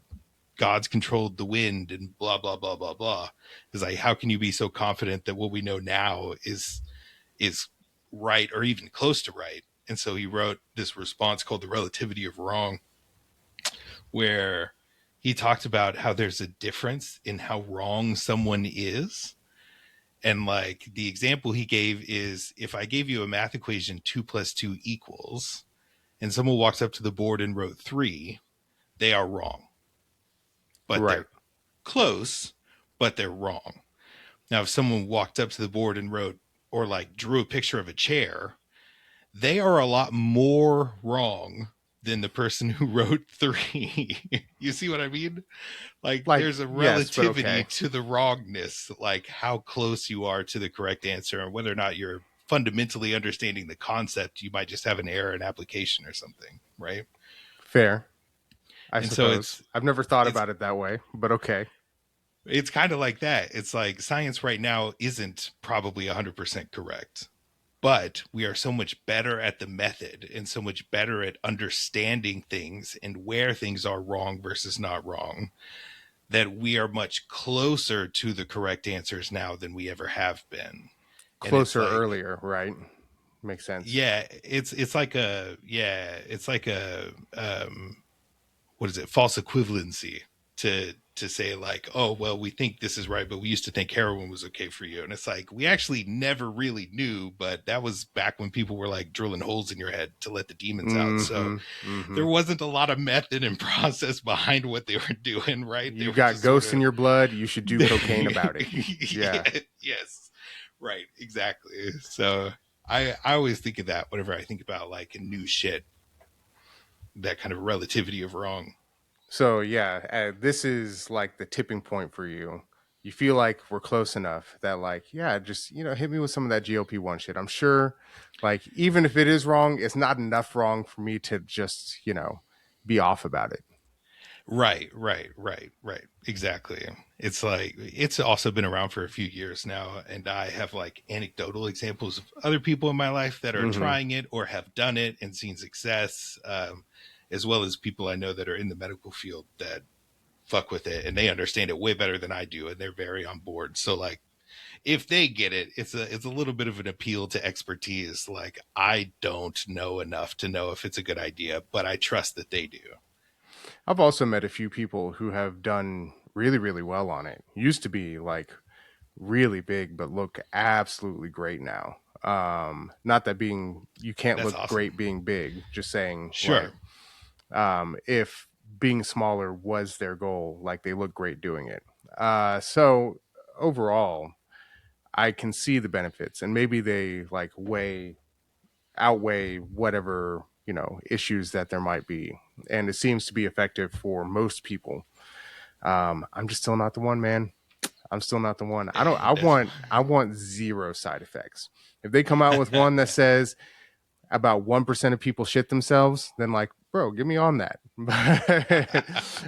God's controlled the wind and blah blah blah blah blah. It's like, how can you be so confident that what we know now is right or even close to right? And so he wrote this response called "The Relativity of Wrong," where he talked about how there's a difference in how wrong someone is. And like the example he gave is, if I gave you a math equation 2 + 2 equals, and someone walks up to the board and wrote 3, they are wrong. But Right. they're close, but they're wrong. Now, if someone walked up to the board and wrote, or like drew a picture of a chair, they are a lot more wrong than the person who wrote 3. You see what I mean? Like Like, there's a yes, but relativity okay. to the wrongness, like how close you are to the correct answer and whether or not you're fundamentally understanding the concept. You might just have an error in application or something, right? Fair, I And so suppose. I've never thought it's about it that way, but okay. it's kind of like that. It's like science right now isn't probably 100% correct, but we are so much better at the method and so much better at understanding things and where things are wrong versus not wrong, that we are much closer to the correct answers now than we ever have been. And it's Closer like, earlier, right? Makes sense. yeah, it's like a what is it, false equivalency to say like, oh well, we think this is right, but we used to think heroin was okay for you. And it's like, we actually never really knew, but that was back when people were like drilling holes in your head to let the demons out. So there wasn't a lot of method and process behind what they were doing, right? They You were got just ghosts sort in of your blood. You should do cocaine about it. Yeah. Yes, right, exactly. So I always think of that whenever I think about like new shit, that kind of relativity of wrong. So yeah, this is like the tipping point for you. You feel like we're close enough that like, yeah, just hit me with some of that GLP-1 shit. I'm sure, like, even if it is wrong, it's not enough wrong for me to just be off about it. Right. Exactly. It's like, it's also been around for a few years now, and I have like anecdotal examples of other people in my life that are Hmm. trying it or have done it and seen success, as well as people I know that are in the medical field that fuck with it and they understand it way better than I do, and they're very on board. So like, if they get it, it's a little bit of an appeal to expertise. Like, I don't know enough to know if it's a good idea, but I trust that they do. I've also met a few people who have done really, really well on it. Used to be like really big, but look absolutely great now. Not that being you can't That's look great awesome. being big. Just saying, like, Sure. if being smaller was their goal, like they look great doing it. So overall, I can see the benefits, and maybe they like outweigh whatever issues that there might be, and it seems to be effective for most people. I'm just still not the one, man. I'm still not the one. I don't. That's I want zero side effects. If they come out with one that says about 1% of people shit themselves, then like, bro, get me on that. But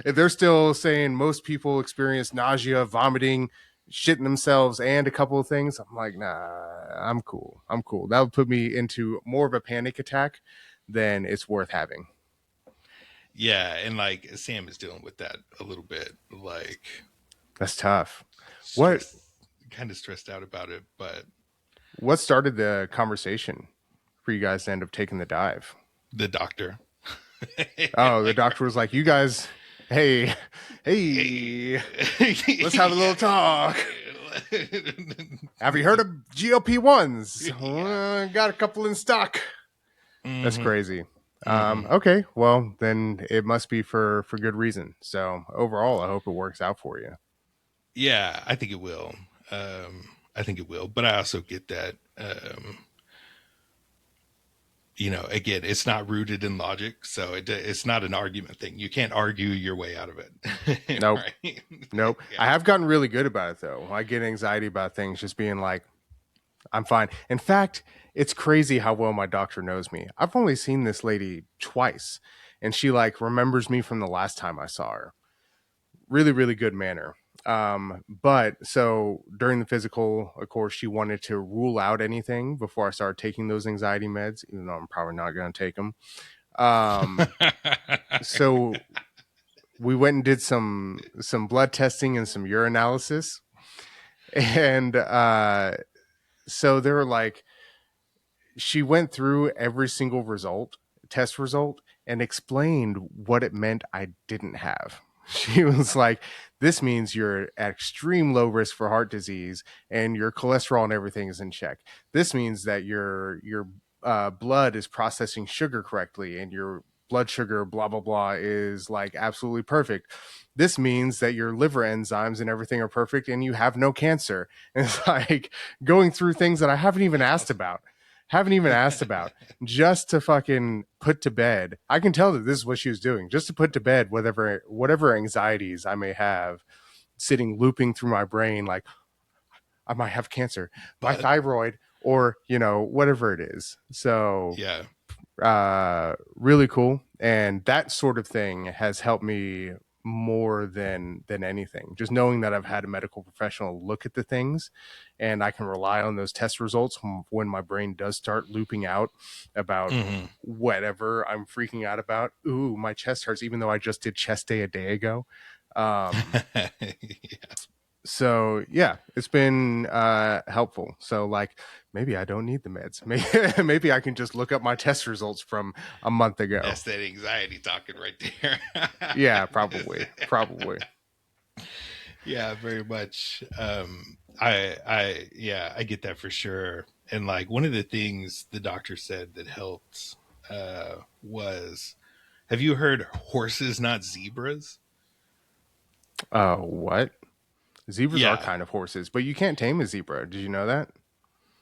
if they're still saying most people experience nausea, vomiting, shitting themselves, and a couple of things, I'm like, nah, I'm cool. I'm cool. That would put me into more of a panic attack than it's worth having. yeah, and like Sam is dealing with that a little bit, like That's tough. What stressed, kind of stressed out about it. But what started the conversation for you guys to end up taking the dive? the doctor, Oh, the like, doctor was like, you guys, hey, hey, hey, let's have a little talk. Have you heard of GLP-1s? yeah. Got a couple in stock. That's Hmm. crazy. Hmm. Okay, well then it must be for good reason. So overall, I hope it works out for you. Yeah, I think it will. I think it will, but I also get that. Again, it's not rooted in logic, so it's not an argument thing. You can't argue your way out of it, Nope, right? nope. I Yeah. have gotten really good about it though. I get anxiety about things just being like, I'm fine. In fact, it's crazy how well my doctor knows me. I've only seen this lady twice, and she like remembers me from the last time I saw her. Really, really good manner. But so during the physical, of course, she wanted to rule out anything before I started taking those anxiety meds, even though I'm probably not going to take them. Um, so we went and did some blood testing and some urinalysis, and so they were like, she went through every single test result, and explained what it meant I didn't have. She was like, this means you're at extreme low risk for heart disease and your cholesterol and everything is in check. This means that your blood is processing sugar correctly and your blood sugar, blah, blah, blah, is like absolutely perfect. This means that your liver enzymes and everything are perfect and you have no cancer. And it's like going through things that I haven't even That's asked awesome. about just to fucking put to bed. I can tell that this is what she was doing, just to put to bed whatever anxieties I may have sitting looping through my brain, like I might have cancer, my But thyroid, or, whatever it is. So Yeah. really cool. And that sort of thing has helped me more than anything. Just knowing that I've had a medical professional look at the things, and I can rely on those test results when my brain does start looping out about Hmm. whatever I'm freaking out about. Ooh, my chest hurts, even though I just did chest day a day ago. Um, Yeah. so yeah, it's been helpful. So like, maybe I don't need the meds. Maybe I can just look up my test results from a month ago. That's that anxiety talking right there. Yeah, probably. Yeah, very much. I get that for sure. And like one of the things the doctor said that helped was, have you heard horses, not zebras? What? Zebras are Yeah. kind of horses, but you can't tame a zebra. Did you know that?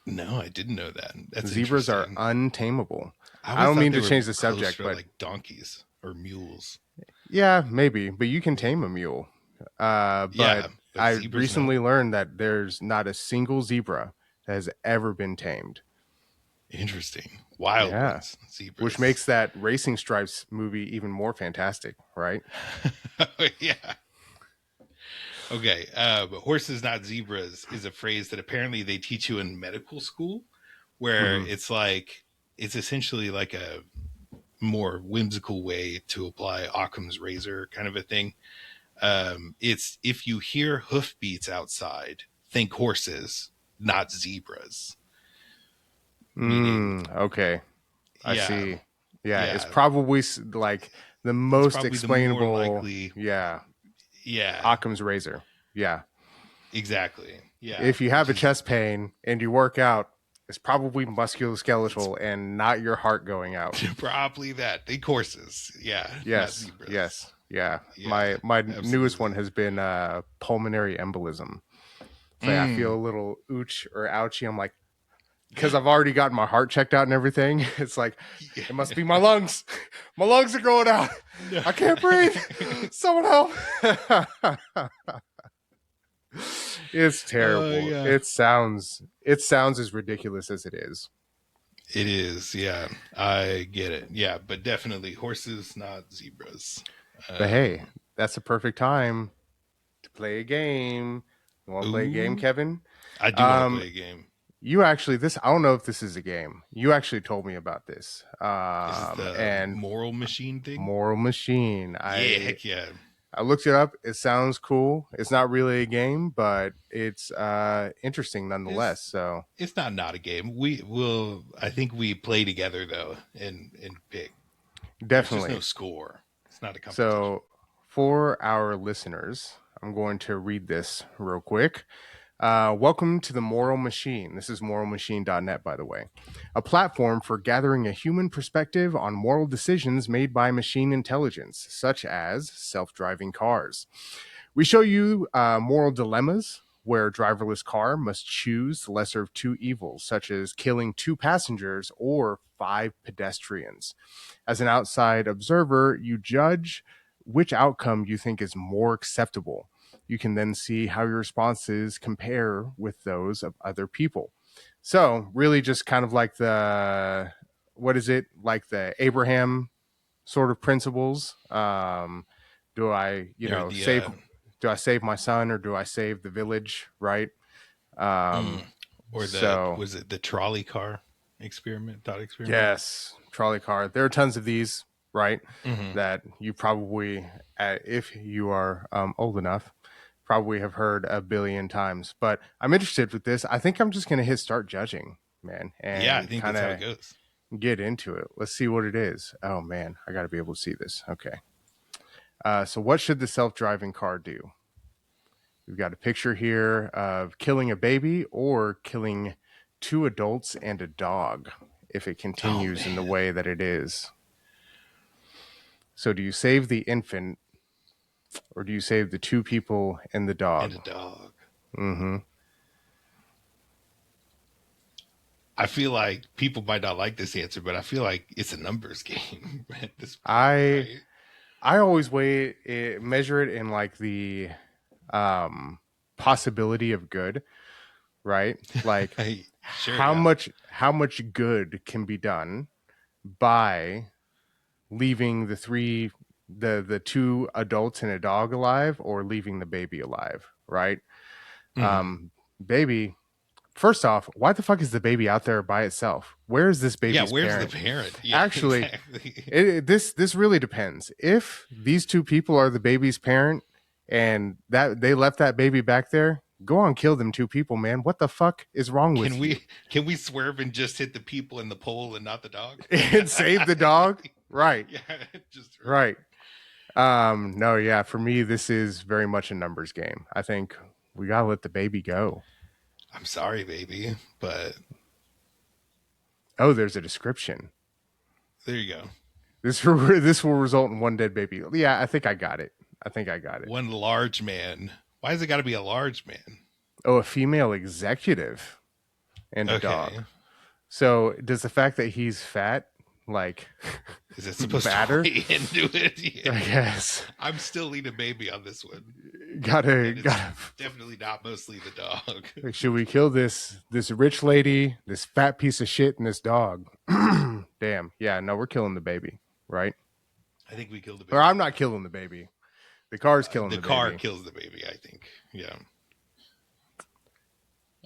No, I didn't know that. That's Zebras are interesting. untamable. I I always don't thought mean they to were change the subject, closer to but like donkeys or mules. yeah, maybe. But you can tame a mule. But Yeah, but I zebras no. recently learned that there's not a single zebra that has ever been tamed. Interesting. Wild Yeah. ones, Which zebras. makes that Racing Stripes movie even more fantastic, right? Yeah. Okay. But horses, not zebras is a phrase that apparently they teach you in medical school, where Hmm. it's like, it's essentially like a more whimsical way to apply Occam's razor kind of a thing. It's if you hear hoofbeats outside, think horses, not zebras. Meaning, Okay. I yeah, see. Yeah, it's yeah, probably like the it's most probably the more explainable. likely. Yeah, Yeah, Occam's razor. Yeah. exactly. Yeah, If you have which a is chest pain and you work out, it's probably it's musculoskeletal and not your heart going out. probably that. Think horses. Yeah, not Yes, zebras. yes, yeah. Yeah, My newest one absolutely. has been pulmonary embolism. It's like I feel Mm. a little ooch or ouchy. I'm like, because I've already gotten my heart checked out and everything. It's like it must be my lungs. My lungs are going out. No. I can't breathe. Someone help. It's Oh terrible. yeah, It sounds as ridiculous as it is. it is. Yeah, I get it. Yeah, but definitely horses, not zebras. But hey, Um, that's a perfect time to play a game. You want to play a game, ooh, Kevin? I do want to Um, play a game. you actually this I don't know if this is a game. You actually told me about this. Is this the And moral machine thing? Moral Machine. Yeah, I heck yeah. I looked it up. It sounds cool. It's not really a game, but it's interesting nonetheless. It's So it's not a game. We will. I think we play together though, and pick. There's just no definitely. score. It's not a competition. So for our listeners, I'm going to read this real quick. Welcome to the Moral Machine. This is moralmachine.net, by the way, a platform for gathering a human perspective on moral decisions made by machine intelligence, such as self driving cars. We show you moral dilemmas where a driverless car must choose the lesser of two evils, such as killing two passengers or five pedestrians. As an outside observer, you judge which outcome you think is more acceptable. You can then see how your responses compare with those of other people. So, really, just kind of like what is it? Like the Abraham sort of principles. Do I, Or the save my son or do I save the village? Right. mm, Um, or the so was it the trolley car experiment, thought experiment? yes, trolley car. There are tons of these, right? Mm-hmm. That you probably, if you are old enough, probably have heard a billion times. But I'm interested with this. I think I'm just going to hit start judging, man, Yeah, I and think kind that's how it of goes. get into it. Let's see what it is. Oh man, I got to be able to see this. Okay. So what should the self-driving car do? We've got a picture here of killing a baby or killing two adults and a dog if it Oh continues in the man, way that it is. So do you save the infant or do you save the two people and the and dog? a dog. Mm-hmm. I feel like people might not like this answer, but I feel like it's a numbers game at this point, I right? I always measure it in like the possibility of good, right? Like Sure, yeah. how much good can be done by leaving the two adults and a dog alive, or leaving the baby alive, right? Mhm. Baby, first off, why the fuck is the baby out there by itself? Where is this Yeah, baby's where's the parent? parent? Yeah, Actually, exactly. this really depends. If these two people are the baby's parent and that they left that baby back there, go on, kill them two people, man. What the fuck is wrong Can with you? we swerve and just hit the people in the pole and not the dog? And save the dog? Right. Yeah, just Right. No, yeah, for me this is very much a numbers game. I think we got to let the baby go. I'm sorry, baby, but Oh, there's a description. there you go. This will result in one dead baby. Yeah, I think I got it. I think I got it. One large man. Why has it got to be a large man? Oh, a female executive and a dog. Okay. So does the fact that he's fat like Is it supposed matter? to weigh into it? I Yeah. guess. I'm still leading baby on this one. Gotta And it's gotta. definitely not mostly the dog. Like, should we kill this rich lady, this fat piece of shit, and this dog? Damn. Yeah. No, we're killing the baby, right? I think we killed the baby. Or I'm not killing the baby. The car's killing The the car baby. kills the baby, I think. Yeah.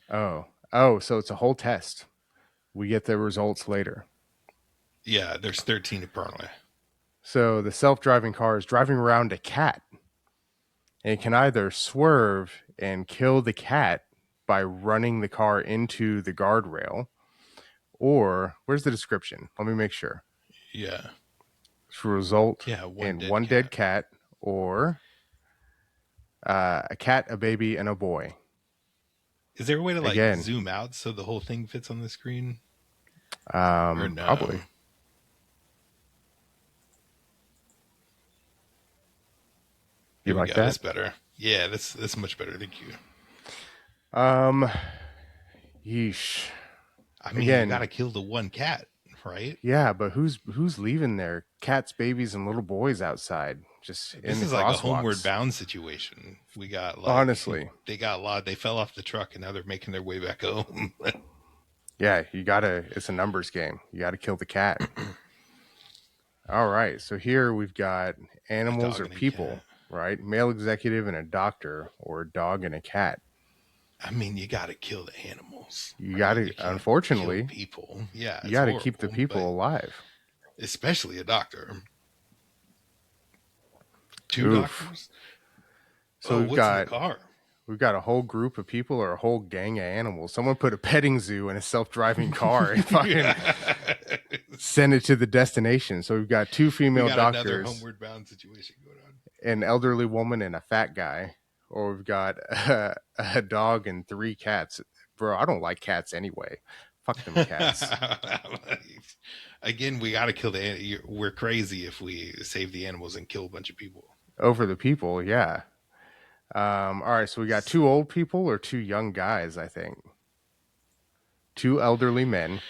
Oh, so it's a whole test. We get the results later. Yeah, there's 13 apparently. So the self-driving car is driving around a cat. And it can either swerve and kill the cat by running the car into the guardrail, or where's the description? Let me make sure. Yeah. To result Yeah, in one dead cat, or a cat, a baby, and a boy. Is there a way to like Again. zoom out so the whole thing fits on the screen? No? Probably. You like that? That's better. Yeah, that's much better. Thank you. Yeesh. I mean, Again, you gotta kill the one cat, right? Yeah, but who's leaving their cats, babies, and little boys outside? Just This is like a homeward bound situation. We got like, honestly, they got a lot. They fell off the truck and now they're making their way back home. yeah, you gotta. It's a numbers game. You gotta kill the cat. All right, so here we've got animals or people, right? Male executive and a doctor, or a dog and a cat. I mean, you got to kill the animals. You got to, unfortunately, kill people. Yeah, you got to keep the people alive, especially a doctor. Two doctors. So we've got in the car? We've got a whole group of people or a whole gang of animals. Someone put a petting zoo in a self-driving car and fucking send it to the destination. So we've got two female doctors, another homeward bound situation going on. An elderly woman and a fat guy. Or we've got a dog and 3 cats. Bro, I don't like cats anyway. Fuck them cats. Again, we got to kill we're crazy if we save the animals and kill a bunch of people. Over the people, yeah. All right, so we got 2 old people or 2 young guys, I think. 2 elderly men,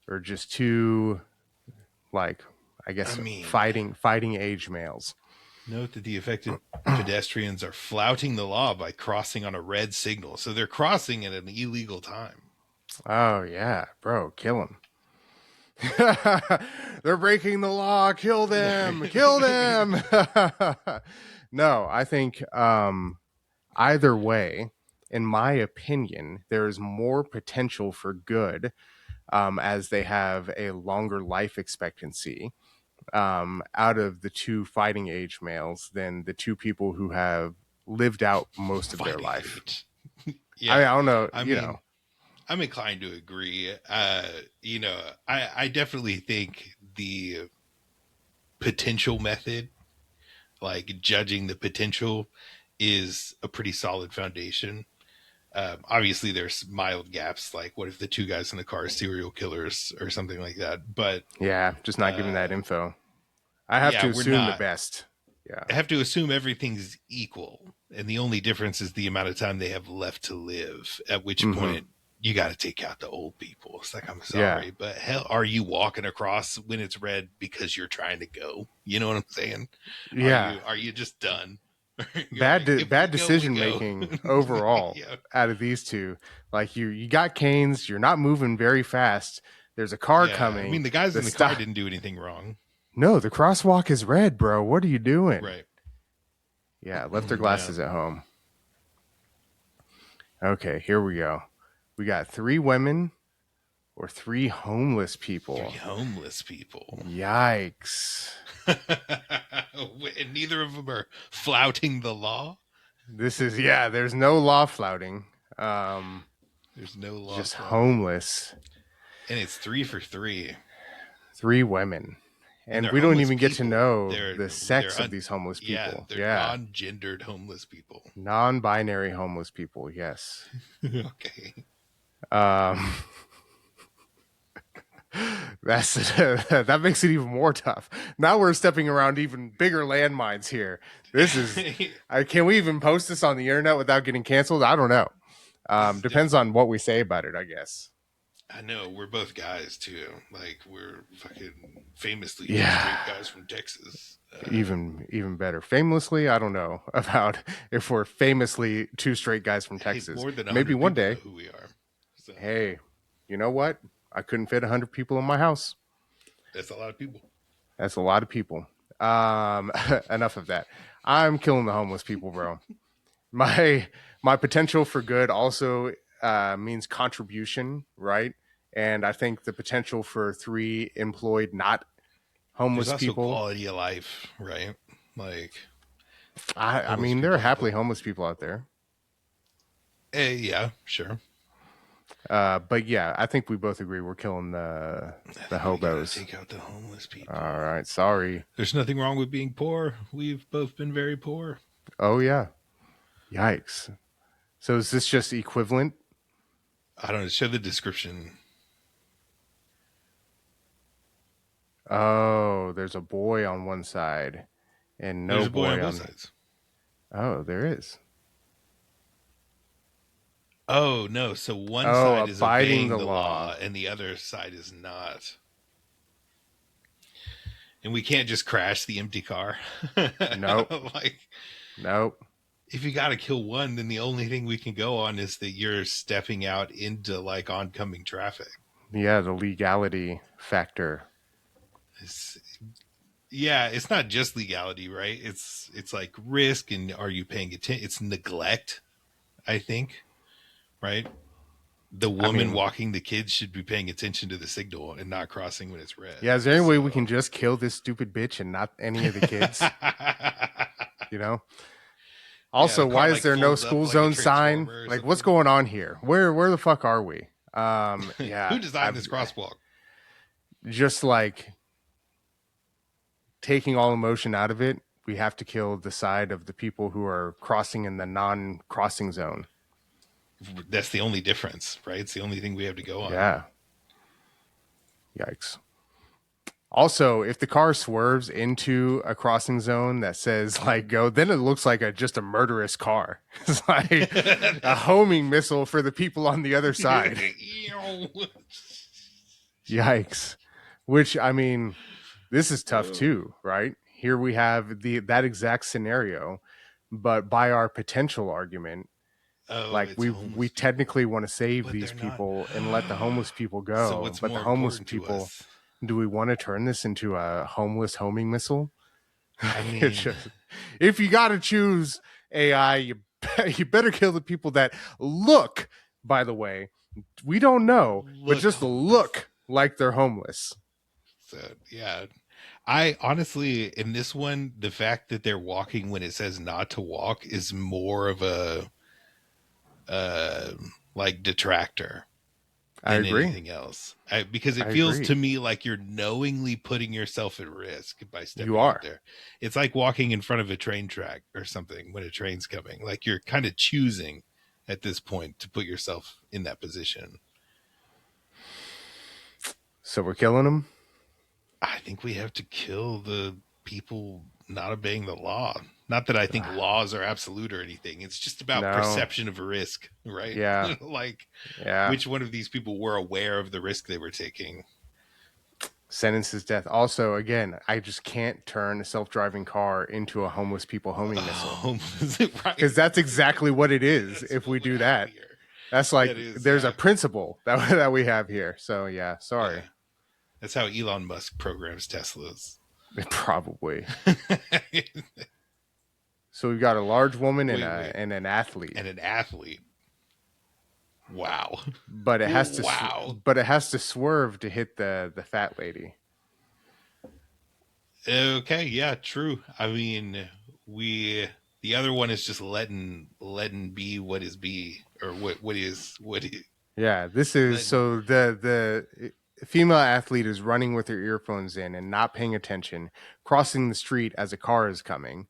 or just 2, like, I guess, fighting age males. Note that the affected pedestrians are flouting the law by crossing on a red signal. So they're crossing at an illegal time. Oh, yeah. Bro, kill them. They're breaking the law. Kill them. Kill them. No, I think either way, in my opinion, there is more potential for good as they have a longer life expectancy out of the 2 fighting age males than the 2 people who have lived out most of their life. Yeah, I don't know. I mean, I'm inclined to agree. I definitely think the potential method, like judging the potential, is a pretty solid foundation. Obviously, there's mild gaps, like what if the 2 guys in the car are serial killers or something like that. But yeah, just not giving that info. I have to assume the best. Yeah, I have to assume everything's equal, and the only difference is the amount of time they have left to live. At which point, you got to take out the old people. It's like, I'm sorry, but hell, are you walking across when it's red because you're trying to go? You know what I'm saying? Yeah. Are you just done? You're like, if we bad go, we decision go. making overall Yeah. out of these two. Like you got canes, you're not moving very fast. There's a car Yeah. I coming. mean, the guys The in the car stop. didn't do anything wrong. No, the crosswalk is red, bro. What are you doing? Right. Yeah, left their Yeah. glasses at home. Okay, here we go. We got 3 women or 3 homeless 3 people. homeless people. Yikes. And neither of them are flouting the law. This is there's no law flouting. There's no law. Just flouting. homeless. And it's 3 for 3. 3 women. And we don't even get to know the sex of these homeless people. They're non-gendered homeless people. Non-binary homeless people, yes. Okay. That makes it even more tough. Now we're stepping around even bigger landmines here. This is can we even post this on the internet without getting canceled? I don't know. Depends on what we say about it, I guess. I know, we're both guys too. Like, we're fucking famously straight guys from Texas. Even better. Famously, I don't know about if we're famously 2 straight guys from Texas. More than maybe one day. Who we are. So. Hey, you know what? I couldn't fit 100 people in my house. That's a lot of people. That's a lot of people. Enough of that. I'm killing the homeless people, bro. My potential for good also means contribution, right? And I think the potential for 3 employed, not homeless There's also people, quality of life, right? Like, I mean, there are happily homeless people out there. Yeah, sure. But yeah, I think we both agree we're killing the hobos. Take out the homeless people. All right, sorry. There's nothing wrong with being poor. We've both been very poor. Oh yeah, yikes. So is this just equivalent? I don't know. Show the description. Oh, there's a boy on one side, and no There's a boy on on both sides. Oh, there is. Oh no! So one side is obeying the law, and the other side is not. And we can't just crash the empty car. Nope. Nope. If you got to kill one, then the only thing we can go on is that you're stepping out into like oncoming traffic. Yeah, the legality factor. It's not just legality, right? It's like risk, and are you paying attention? It's neglect, I think, right? The woman walking the kids should be paying attention to the signal and not crossing when it's red. Yeah, is there any way we can just kill this stupid bitch and not any of the kids? You know? Also, why is there no school zone sign? Like, what's going on here? Where the fuck are we? Yeah. Who designed this crosswalk? Just like taking all emotion out of it, we have to kill the side of the people who are crossing in the non-crossing zone. That's the only difference, right? It's the only thing we have to go on. Yeah. Yikes. Also, if the car swerves into a crossing zone that says like go, then it looks like just a murderous car. It's like a homing missile for the people on the other side. Yikes. Which, I mean, this is tough too, right? Here we have that exact scenario, but by our potential argument, like we technically want to save these people and let the homeless people go. So but the homeless people, do we want to turn this into a homeless homing missile? I mean, if you got to choose AI, you better kill the people that look, by the way, we don't know, but just look like they're homeless. So, yeah. I honestly, in this one, the fact that they're walking when it says not to walk is more of a like detractor than anything else. Because it feels to me like you're knowingly putting yourself at risk by stepping out there. It's like walking in front of a train track or something when a train's coming. Like you're kind of choosing at this point to put yourself in that position. So we're killing them? I think we have to kill the people not obeying the law. Not that I think laws are absolute or anything. It's just about perception of a risk, right? Yeah. Which one of these people were aware of the risk they were taking? Sentences death. Also, again, I just can't turn a self-driving car into a homeless people homing missile, Right. because that's exactly what it is. That's If what we we do have that, here. that's like That is, there's a yeah. principle that we have here. So yeah, Yeah. sorry. That's how Elon Musk programs Teslas. Probably. So we've got a large woman and Wait. an athlete, And an athlete. Wow. but it has to Wow. swerve to hit the fat lady. Okay, yeah, true. I mean, the other one is just letting be what is be, or what is Yeah, this is letting. so the female athlete is running with her earphones in and not paying attention, crossing the street as a car is coming.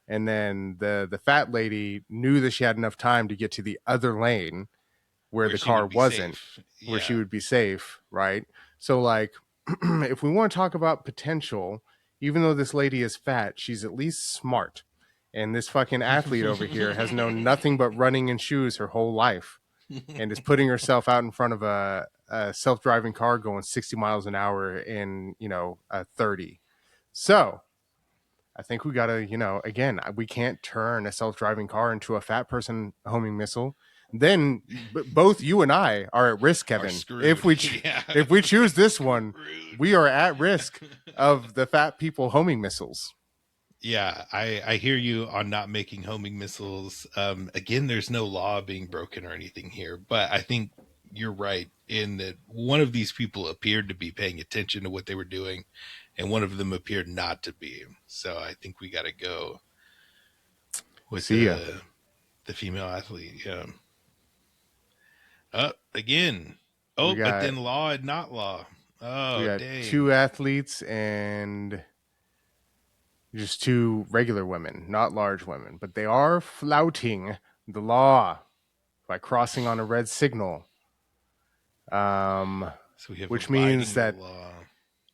And then the fat lady knew that she had enough time to get to the other lane where Where the she car would be wasn't, safe. where she Yeah. would be safe, right? So like if we want to talk about potential, even though this lady is fat, she's at least smart. And this fucking athlete over here has known nothing but running in shoes her whole life and is putting herself out in front of a self-driving car going 60 miles an hour in, 30. So I think we gotta, again, we can't turn a self-driving car into a fat person homing missile. Then both you and I are at risk, Are Kevin. screwed. Yeah. If we choose this one, Screwed. we are at risk of the fat people homing missiles. Yeah, I hear you on not making homing missiles. Again, there's no law being broken or anything here, but I think you're right in that one of these people appeared to be paying attention to what they were doing, and one of them appeared not to be. So I think we got to go with See ya. the female athlete. Yeah. Again. We Oh, but got then law and not law. we Oh, got dang. two athletes and just two regular women, not large women, but they are flouting the law by crossing on a red signal. So we have Which means abiding the that law.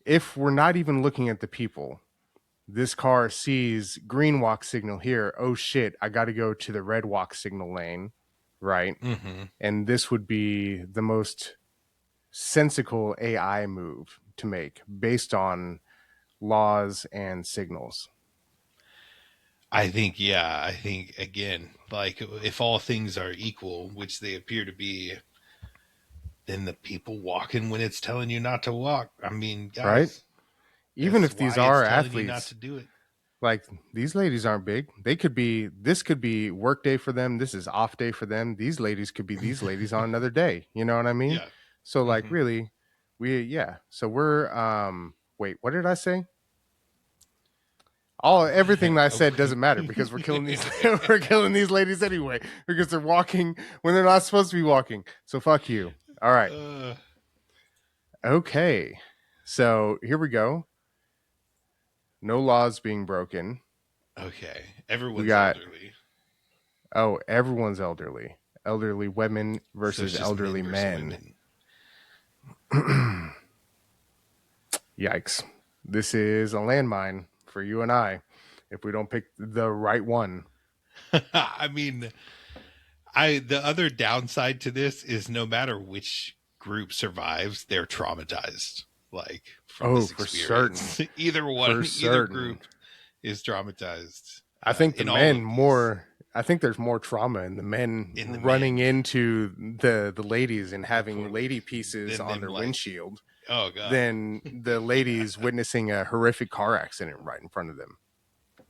if we're not even looking at the people, this car sees green walk signal here. Oh shit, I got to go to the red walk signal lane, right? Mm-hmm. And this would be the most sensical AI move to make based on laws and signals. I think, yeah, I think, again, like if all things are equal, which they appear to be, then the people walking when it's telling you not to walk. I mean, Right? guys, Even that's if these why it's are telling you not athletes, to do it. like these ladies aren't big. This could be work day for them. This is off day for them. These ladies could be these ladies on another day. You know what I mean? Yeah. So like Mm-hmm. really, yeah. So we're wait, what did I say? Everything that I said doesn't matter because we're killing these we're killing these ladies anyway because they're walking when they're not supposed to be walking. So fuck you. All right. Okay. So here we go. No laws being broken. Okay. We Everyone's got elderly. everyone's elderly. Elderly women So it's versus just elderly men versus men. women. Yikes. This is a landmine for you and I if we don't pick the right one. I mean, the other downside to this is no matter which group survives, they're traumatized. Like from Oh, this for certain. experience, either For either certain. group is traumatized. I think the In all men of these, more. I think there's more trauma in the men in the running men, into the ladies and the poor having lady ladies, pieces then on them their like, windshield oh god, than the ladies witnessing a horrific car accident right in front of them.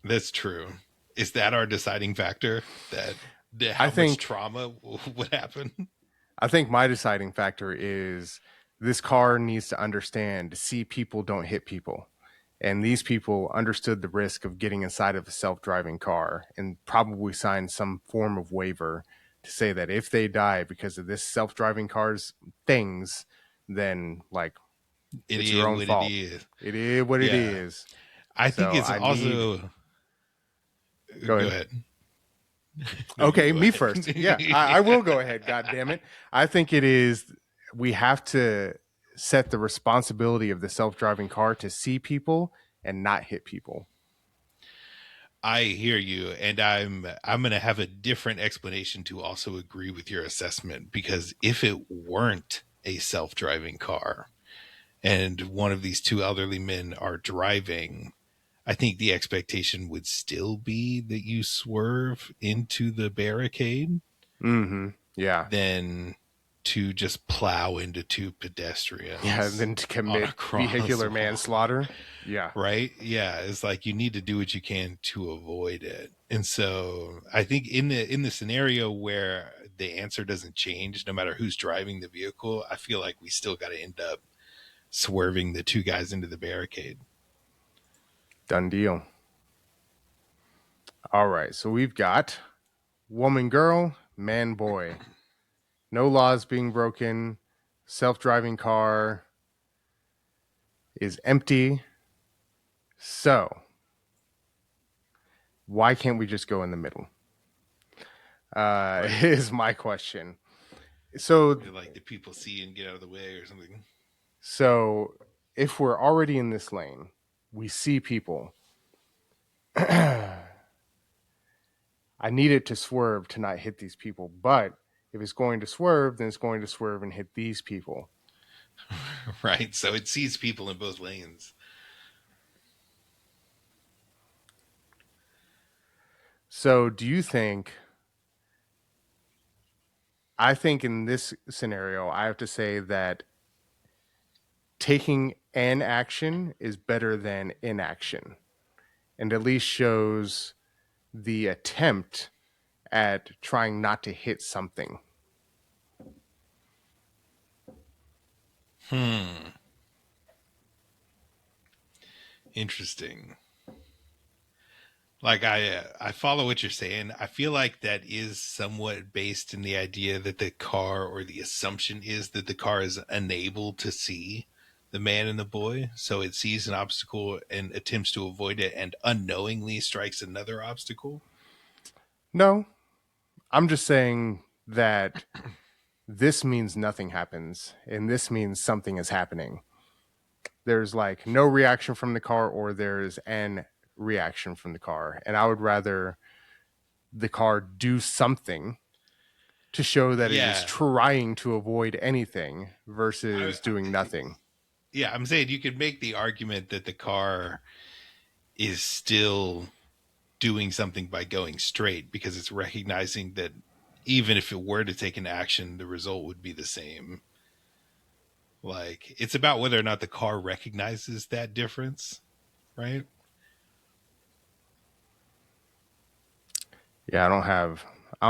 that's true. Is that our deciding factor? That I how much think trauma would happen? I think my deciding factor is this car needs to understand, see people don't hit people. And these people understood the risk of getting inside of a self-driving car and probably signed some form of waiver to say that if they die because of this self-driving car's things, then like It it's your is own what it fault. is. It is what it Yeah, is. I think So it's I need also. go Go ahead. ahead. No, you Okay, go me first. Yeah, I ahead. will go ahead. God damn it. I think it is, we have to set the responsibility of the self driving car to see people and not hit people. I hear you, and I'm going to have a different explanation to also agree with your assessment, because if it weren't a self-driving car, and one of these two elderly men are driving, I think the expectation would still be that you swerve into the barricade Mm-hmm. Yeah. than to just plow into two Yeah. And pedestrians then to on commit a vehicular crosswalk. manslaughter. Yeah. Right? Yeah, it's like you need to do what you can to avoid it. And so I think in the scenario where the answer doesn't change no matter who's driving the vehicle, I feel like we still got to end up swerving the two guys into the barricade. Done deal. All right. So we've got woman, girl, man, boy. No laws being broken. Self driving car is empty. So why can't we just go in the middle? Right. Is my question. So, You're like, the people see and get out of the way or something. so if we're already in this lane, we see people. I need it to swerve to not hit these people, but if it's going to swerve, then it's going to swerve and hit these people. Right. So it sees people in both lanes. So, do you think? I think in this scenario, I have to say that taking an action is better than inaction, and at least shows the attempt at trying not to hit something. Interesting. Like I follow what you're saying. I feel like that is somewhat based in the idea that the car, or the assumption is that the car is unable to see the man and the boy, so it sees an obstacle and attempts to avoid it and unknowingly strikes another obstacle. No, I'm just saying that this means nothing happens, and this means something is happening. There's like no reaction from the car, or there's an reaction from the car. And I would rather the car do something to show that it is Yeah. trying to avoid anything I, versus doing nothing. yeah, I'm saying you could make the argument that the car is still doing something by going straight, because it's recognizing that even if it were to take an action, the result would be the same. Like, it's about whether or not the car recognizes that difference, right? Yeah, I don't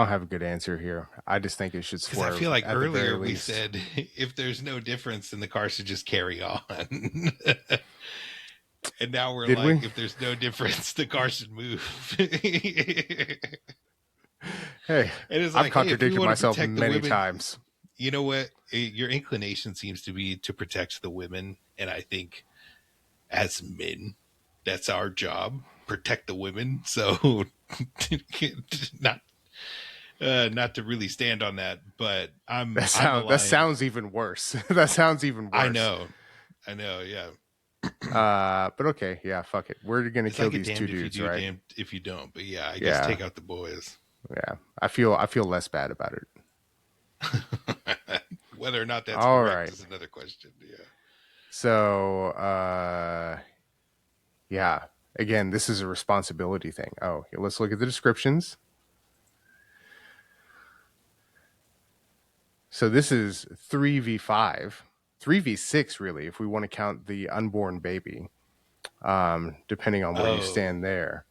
have a good answer here. I just think it should Because I feel swerve like at the very earlier we least. said if there's no difference, then the car should just carry on. And now we're Did we? like, if there's no difference, the car should move. And Hey, it's I've like, hey, if we contradicted want to myself protect the many women, times. you know what? Your inclination seems to be to protect the women. And I think as men, that's our job, protect the women. So not not to really stand on that, but I'm That aligned. sounds even worse. That sounds even I worse. know. I know, yeah. But okay, yeah, fuck it. We're gonna It's kill like a these two damned if you dudes, do, right? damned if you don't. But yeah, I guess Yeah, take out the boys. yeah. I feel less bad about it. Whether or not that's All correct right. is another question. Yeah. So yeah. Again, this is a responsibility thing. Oh, let's look at the descriptions. So this is 3v5, 3v6 really, if we want to count the unborn baby, depending on where you Oh, stand there.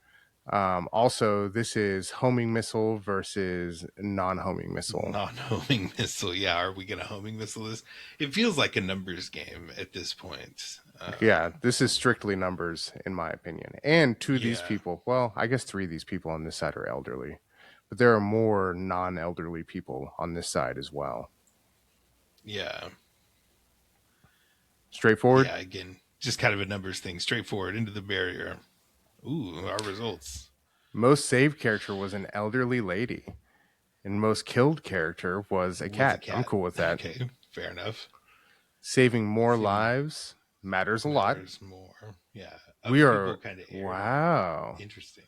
Also, this is homing missile versus non-homing missile. non-homing missile. Yeah, are we gonna homing missile this? It feels like a numbers game at this point. Yeah, this is strictly numbers, in my opinion. And two of these Yeah, people, well, I guess three of these people on this side are elderly, but there are more non-elderly people on this side as well. yeah, Straightforward. yeah. Again, just kind of a numbers thing. Straightforward into the barrier. Ooh, our results. Most saved character was an elderly lady, and most killed character was a Was a cat. I'm cat. cool with that. Okay, fair enough. Saving more Saving lives matters a lot. matters more. Yeah, We other people are, kind of erred. wow. Interesting.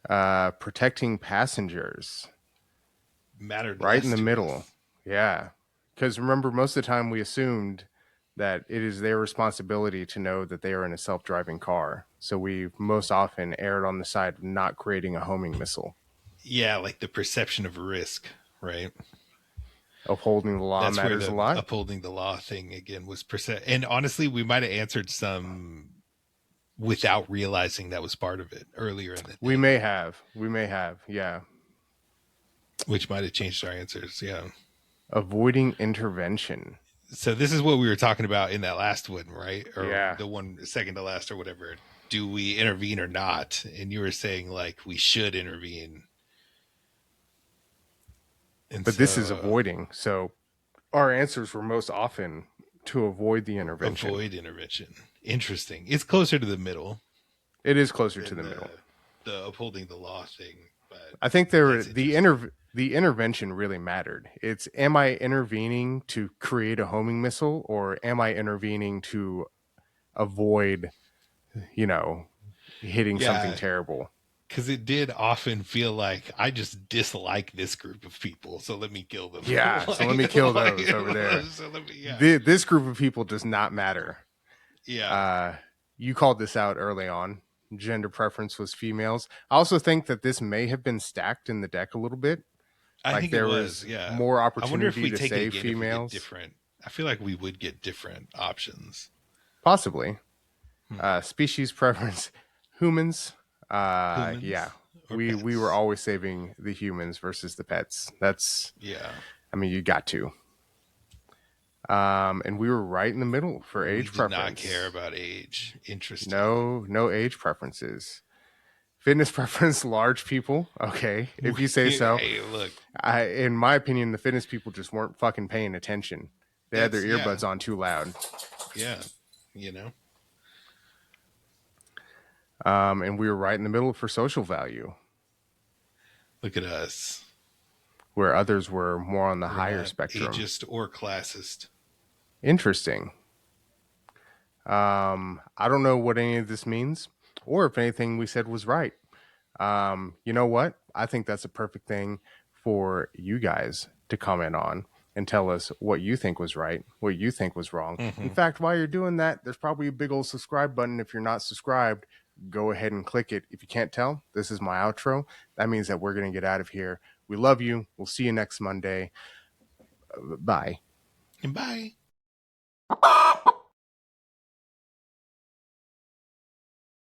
Protecting passengers Mattered right in less the to middle. us. Yeah. Because remember, most of the time we assumed that it is their responsibility to know that they are in a self-driving car. So we most often erred on the side of not creating a homing missile. Yeah, like the perception of risk, right? Upholding the law That's where matters a the lot. upholding the law thing again was percent. And honestly, we might have answered some without realizing that was part of it earlier in the We day, may have, yeah. which might have changed our answers. Yeah. Avoiding intervention. So this is what we were talking about in that last one, right? Or Yeah. the one second to last or whatever. Do we intervene or not? And you were saying like we should intervene. And But so this is avoiding. So our answers were most often to avoid the intervention. avoid intervention. Interesting. It's closer to the middle. It is closer to than the middle. The upholding the law thing. But I think the intervention really mattered. It's, am I intervening to create a homing missile, or am I intervening to avoid, hitting something terrible? Because it did often feel like I just dislike this group of people, so let me kill them. Yeah, so let me kill those over there. So let me, This group of people does not matter. Yeah. You called this out early on. Gender preference was females. I also think that this may have been stacked in the deck a little bit. I think there it was, yeah. more I wonder if opportunity we to take say it again, females. if we get different. I feel like we would get different options. Possibly. Species preference, humans. Humans Yeah. or We pets? were always saving the humans versus the pets. That's, Yeah. I mean, you got to. And we were right in the middle for age We did preference. not care about age. Interesting. No age preferences. Fitness preference, large people. Okay, if you say so. Hey, look. In my opinion, the fitness people just weren't fucking paying attention. They had their earbuds on too loud. Yeah, And we were right in the middle for social value. Look at us. Where others were more on the We're higher not spectrum. ageist or classist. Interesting. I don't know what any of this means, or if anything we said was right. You know what? I think that's a perfect thing for you guys to comment on and tell us what you think was right, what you think was wrong. In fact, while you're doing that, there's probably a big old subscribe button. If you're not subscribed, go ahead and click it. If you can't tell, this is my outro. That means that we're going to get out of here. We love you. We'll see you next Monday. Bye. And bye.